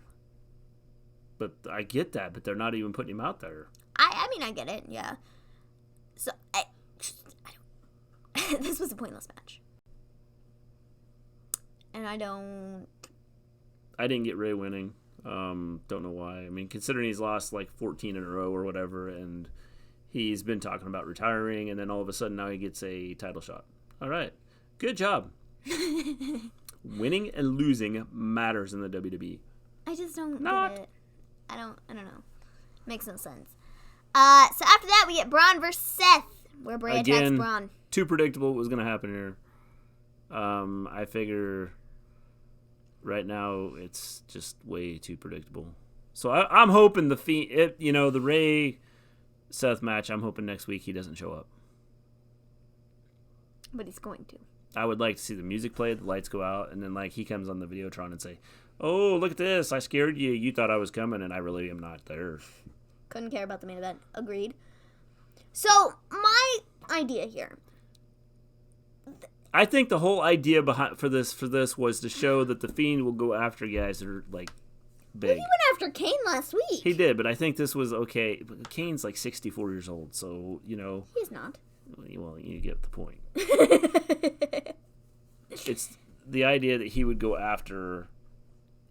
But I get that, but they're not even putting him out there. I mean, I get it, yeah. So, I don't... This was a pointless match. And I didn't get Rey winning. Don't know why. I mean, considering he's lost like 14 in a row or whatever, and he's been talking about retiring, and then all of a sudden now he gets a title shot. All right. Good job. Winning and losing matters in the WWE. I just don't get it. I don't know. Makes no sense. So after that, we get Braun versus Seth, where Bray attacks Braun. Too predictable what was going to happen here. I figure right now it's just way too predictable. So I'm hoping the Rey Seth match, I'm hoping next week he doesn't show up. But he's going to. I would like to see the music play, the lights go out, and then like he comes on the Videotron and say, "Oh, look at this! I scared you. You thought I was coming, and I really am not there." Couldn't care about the main event. Agreed. So my idea here. I think the whole idea for this was to show that the Fiend will go after guys that are like big. Well, he went after Kane last week. He did, but I think this was okay. Kane's like 64 years old, so you know. He's not. Well, you get the point. It's the idea that he would go after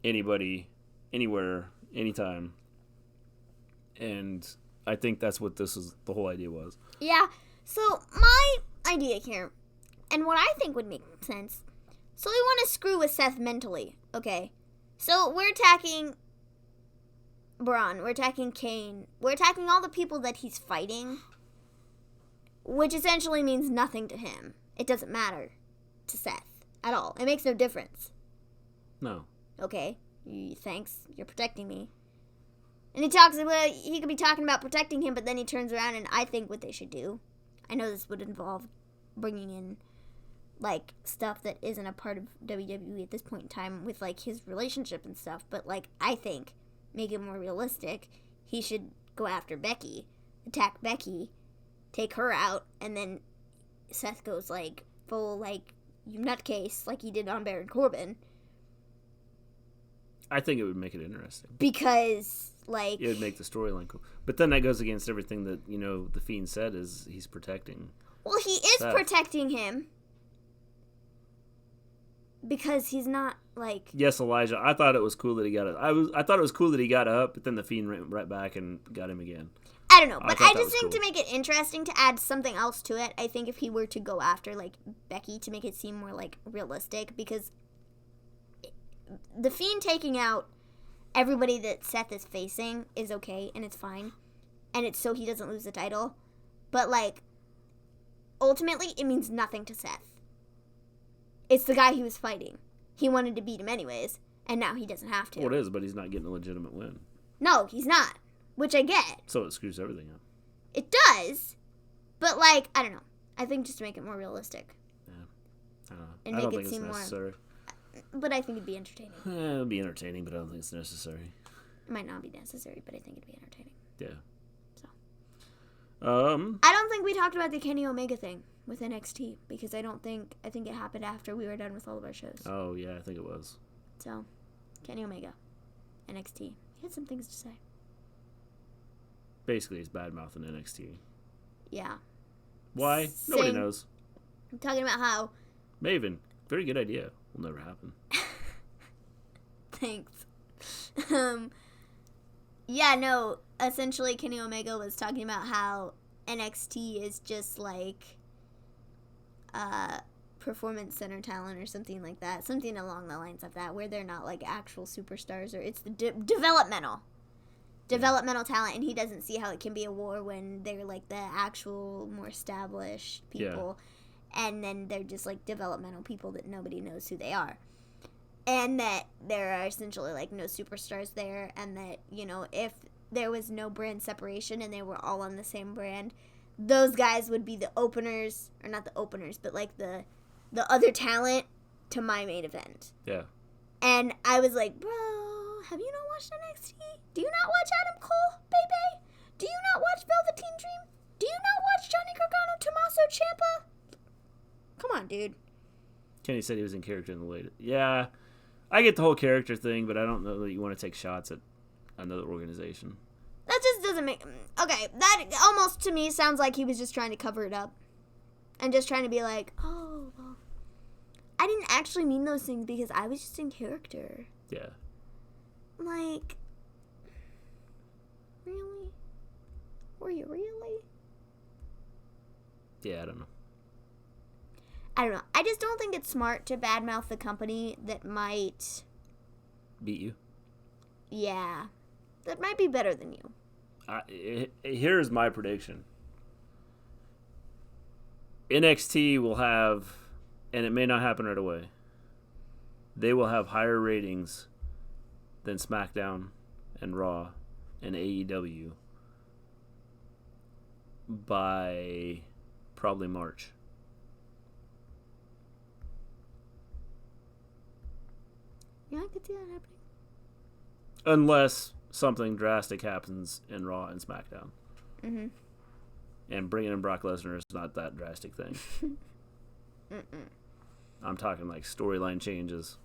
anybody, anywhere, anytime, and I think that's what the whole idea was. Yeah. So my idea here. And what I think would make sense, so we want to screw with Seth mentally, okay? So we're attacking Braun, we're attacking Kane, we're attacking all the people that he's fighting, which essentially means nothing to him. It doesn't matter to Seth at all. It makes no difference. No. Okay, thanks, you're protecting me. And he could be talking about protecting him, but then he turns around, and I think what they should do, I know this would involve bringing in, like, stuff that isn't a part of WWE at this point in time with, like, his relationship and stuff, but, like, I think, make it more realistic, he should go after Becky, attack Becky, take her out, and then Seth goes, like, full, like, you nutcase, like he did on Baron Corbin. I think it would make it interesting. Because, like... It would make the storyline cool. But then that goes against everything that, you know, the Fiend said is he's protecting. Well, he is Seth. protecting him. Because he's not, like... Yes, Elijah. I thought it was cool that he got it. I thought it was cool that he got up, but then the Fiend went right back and got him again. I don't know, but I thought that just was think cool. to make it interesting, to add something else to it, I think if he were to go after, like, Becky to make it seem more, like, realistic, because the Fiend taking out everybody that Seth is facing is okay, and it's fine, and it's so he doesn't lose the title, but, like, ultimately, it means nothing to Seth. It's the guy he was fighting. He wanted to beat him anyways, and now he doesn't have to. Well, it is, but he's not getting a legitimate win. No, he's not, which I get. So it screws everything up. It does, but, like, I don't know. I think just to make it more realistic. Yeah. I don't know. And I make don't it think it's seem more- necessary. But I think it'd be entertaining. It'll be entertaining, but I don't think it's necessary. It might not be necessary, but I think it'd be entertaining. Yeah. So. I I don't think we talked about the Kenny Omega thing with NXT, because I think it happened after we were done with all of our shows. Oh, yeah, I think it was. So, Kenny Omega, NXT. He had some things to say. Basically, he's bad-mouthing NXT. Yeah. Why? Nobody Saying- knows. I'm talking about how... Maven, very good idea. Will never happen. Thanks. Yeah, no, essentially Kenny Omega was talking about how NXT is just like performance center talent or something like that. Something along the lines of that, where they're not like actual superstars, or it's the developmental talent, and he doesn't see how it can be a war when they're like the actual more established people, and then they're just like developmental people that nobody knows who they are. And that there are essentially, like, no superstars there. And that, you know, if there was no brand separation and they were all on the same brand, those guys would be the openers, or not the openers, but, like, the other talent to my main event. Yeah. And I was like, bro, have you not watched NXT? Do you not watch Adam Cole, baby? Do you not watch Velveteen Dream? Do you not watch Johnny Gargano, Tommaso Ciampa? Come on, dude. Kenny said he was in character in the latest. Yeah. I get the whole character thing, but I don't know that you want to take shots at another organization. That just doesn't make... Okay, that almost to me sounds like he was just trying to cover it up. And just trying to be like, oh, well, I didn't actually mean those things because I was just in character. Yeah. Like, really? Were you really? Yeah, I don't know. I don't know. I just don't think it's smart to badmouth the company that might... Beat you? Yeah. That might be better than you. Here's my prediction. NXT will have, and it may not happen right away, they will have higher ratings than SmackDown and Raw and AEW by probably March. Yeah, I could see that happening. Unless something drastic happens in Raw and SmackDown. Mm-hmm. And bringing in Brock Lesnar is not that drastic thing. I'm talking like storyline changes.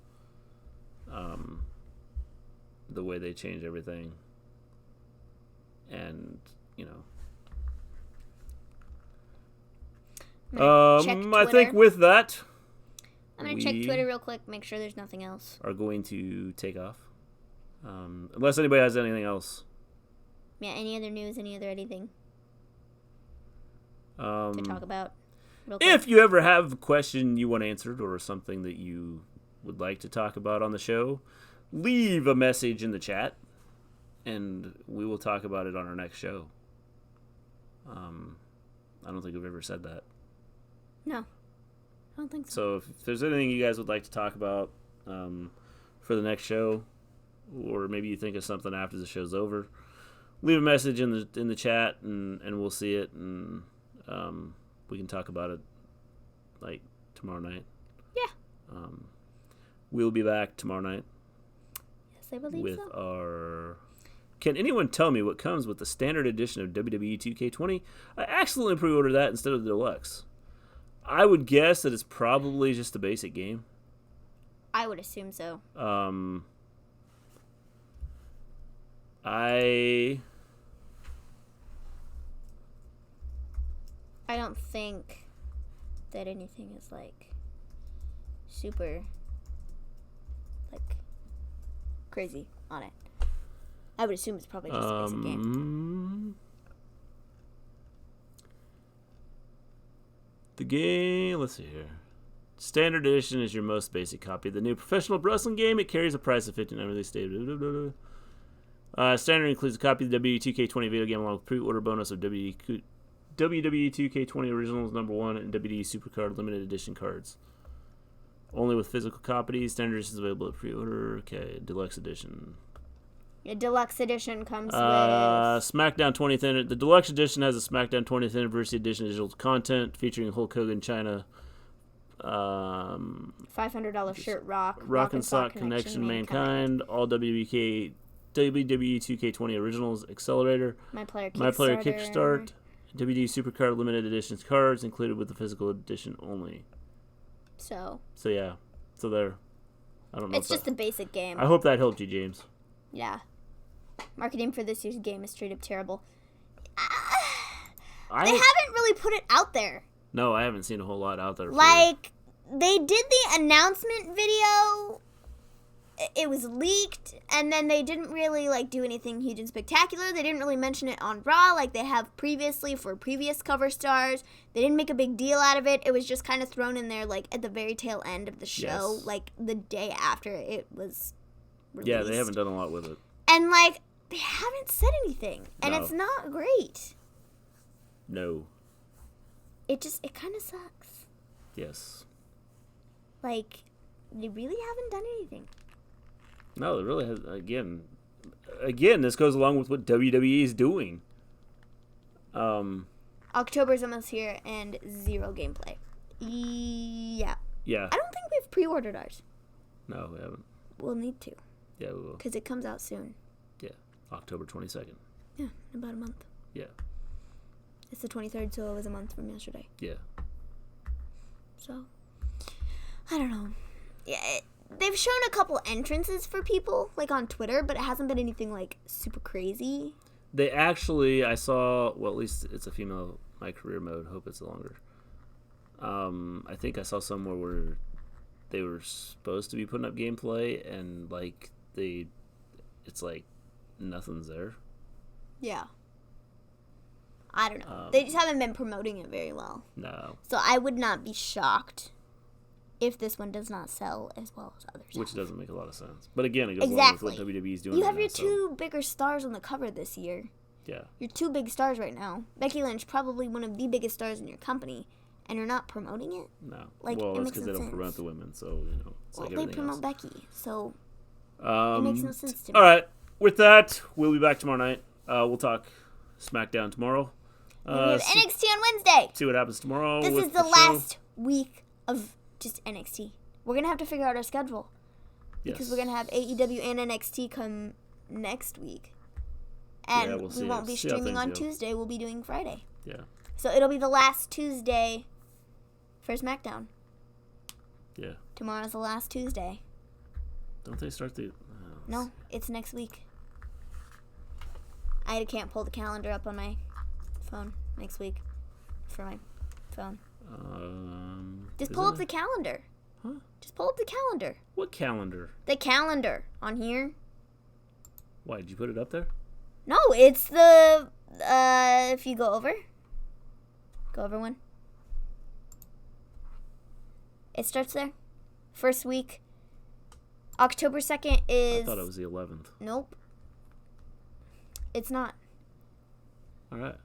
The way they change everything. And, you know. I think with that, I'm going to check Twitter real quick, make sure there's nothing else. Are going to take off. Unless anybody has anything else. Yeah, any other news, any other anything to talk about? Real quick. If you ever have a question you want answered or something that you would like to talk about on the show, leave a message in the chat, and we will talk about it on our next show. I don't think we've ever said that. No, I don't think so. So if there's anything you guys would like to talk about for the next show, or maybe you think of something after the show's over, leave a message in the chat, and we'll see it, and we can talk about it like tomorrow night. Yeah. We'll be back tomorrow night. Yes, I believe with so. our. Can anyone tell me what comes with the standard edition of WWE 2K20? I accidentally pre-ordered that instead of the deluxe. I would guess that it's probably just a basic game. I would assume so. I don't think that anything is like super like crazy on it. I would assume it's probably just a basic game. The game, let's see here. Standard edition is your most basic copy of the new professional wrestling game. It carries a price of $59 release date. Standard includes a copy of the WWE2K20 video game along with pre-order bonus of WWE 2K20 Originals #1 and WWE Supercard Limited Edition cards. Only with physical copies. Standard edition is available at pre-order. Okay, deluxe edition. A deluxe edition comes with SmackDown 20th. The deluxe edition has a SmackDown 20th Anniversary Edition digital content featuring Hulk Hogan China. $500 shirt Rock and Sock Connection Mankind. All WWE 2K20 Originals Accelerator. My Player Kickstart. WWE Supercard Limited Editions cards included with the physical edition only. So yeah. So there. I don't know. It's just a basic game. I hope that helped you, James. Yeah. Marketing for this year's game is straight up terrible. They haven't really put it out there. No, I haven't seen a whole lot out there. Like, they did the announcement video. It was leaked, and then they didn't really, like, do anything huge and spectacular. They didn't really mention it on Raw like they have previously for previous cover stars. They didn't make a big deal out of it. It was just kind of thrown in there, like, at the very tail end of the show, like, the day after it was released. Yeah, they haven't done a lot with it. And, like, they haven't said anything, and No. it's not great. No. It kind of sucks. Yes. Like, they really haven't done anything. No, it really has. Again, this goes along with what WWE is doing. October's almost here, and 0 gameplay. Yeah. Yeah. I don't think we've pre-ordered ours. No, we haven't. We'll need to. Yeah, we will. Because it comes out soon. Yeah, October 22nd. Yeah, in about a month. Yeah. It's the 23rd, so it was a month from yesterday. Yeah. So, I don't know. Yeah, they've shown a couple entrances for people, like on Twitter, but it hasn't been anything like super crazy. They actually, I saw, well, at least it's a female My Career mode. Hope it's longer. I think I saw somewhere where they were supposed to be putting up gameplay, and like it's like nothing's there. Yeah. I don't know. They just haven't been promoting it very well. No. So I would not be shocked if this one does not sell as well as others. Which doesn't make a lot of sense. But again, it goes exactly. along with what WWE's doing. You have right your now, two bigger stars on the cover this year. Yeah. Your two big stars right now. Becky Lynch, probably one of the biggest stars in your company, and you're not promoting it? No. Like, well, it it's makes because no they don't sense. promote the women, so, you know, it's Well, like they everything promote else. Becky, so it makes no sense to me. All right. With that, we'll be back tomorrow night. We'll talk SmackDown tomorrow. We have NXT on Wednesday. See what happens tomorrow. This with is the show. last week of just NXT. We're going to have to figure out our schedule. Because Yes. we're going to have AEW and NXT come next week. And Yeah, we'll we see. won't be See how streaming things on go. Tuesday. We'll be doing Friday. Yeah. So it'll be the last Tuesday for SmackDown. Yeah. Tomorrow's the last Tuesday. Don't they start the... No, it's next week. I can't pull the calendar up on my phone next week for my phone. Just pull up the calendar. Huh? Just pull up the calendar. What calendar? The calendar on here. Why, did you put it up there? No, it's the, if you go over one. It starts there. First week. October 2nd is... I thought it was the 11th. Nope. It's not. All right.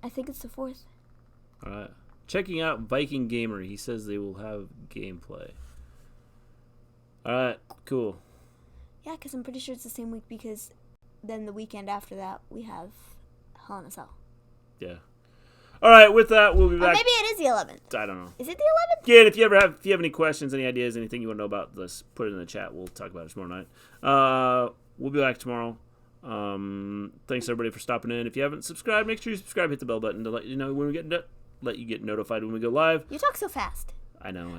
I think it's the 4th. All right. Checking out Viking Gamer. He says they will have gameplay. All right. Cool. Yeah, because I'm pretty sure it's the same week because then the weekend after that we have Hell in a Cell. Yeah. All right, with that, we'll be Or back. maybe it is the 11th. I don't know. Is it the 11th? Again, if you have any questions, any ideas, anything you want to know about this, put it in the chat. We'll talk about it tomorrow night. We'll be back tomorrow. Thanks everybody for stopping in. If you haven't subscribed, make sure you subscribe. Hit the bell button to let you know when we get notified when we go live. You talk so fast. I know.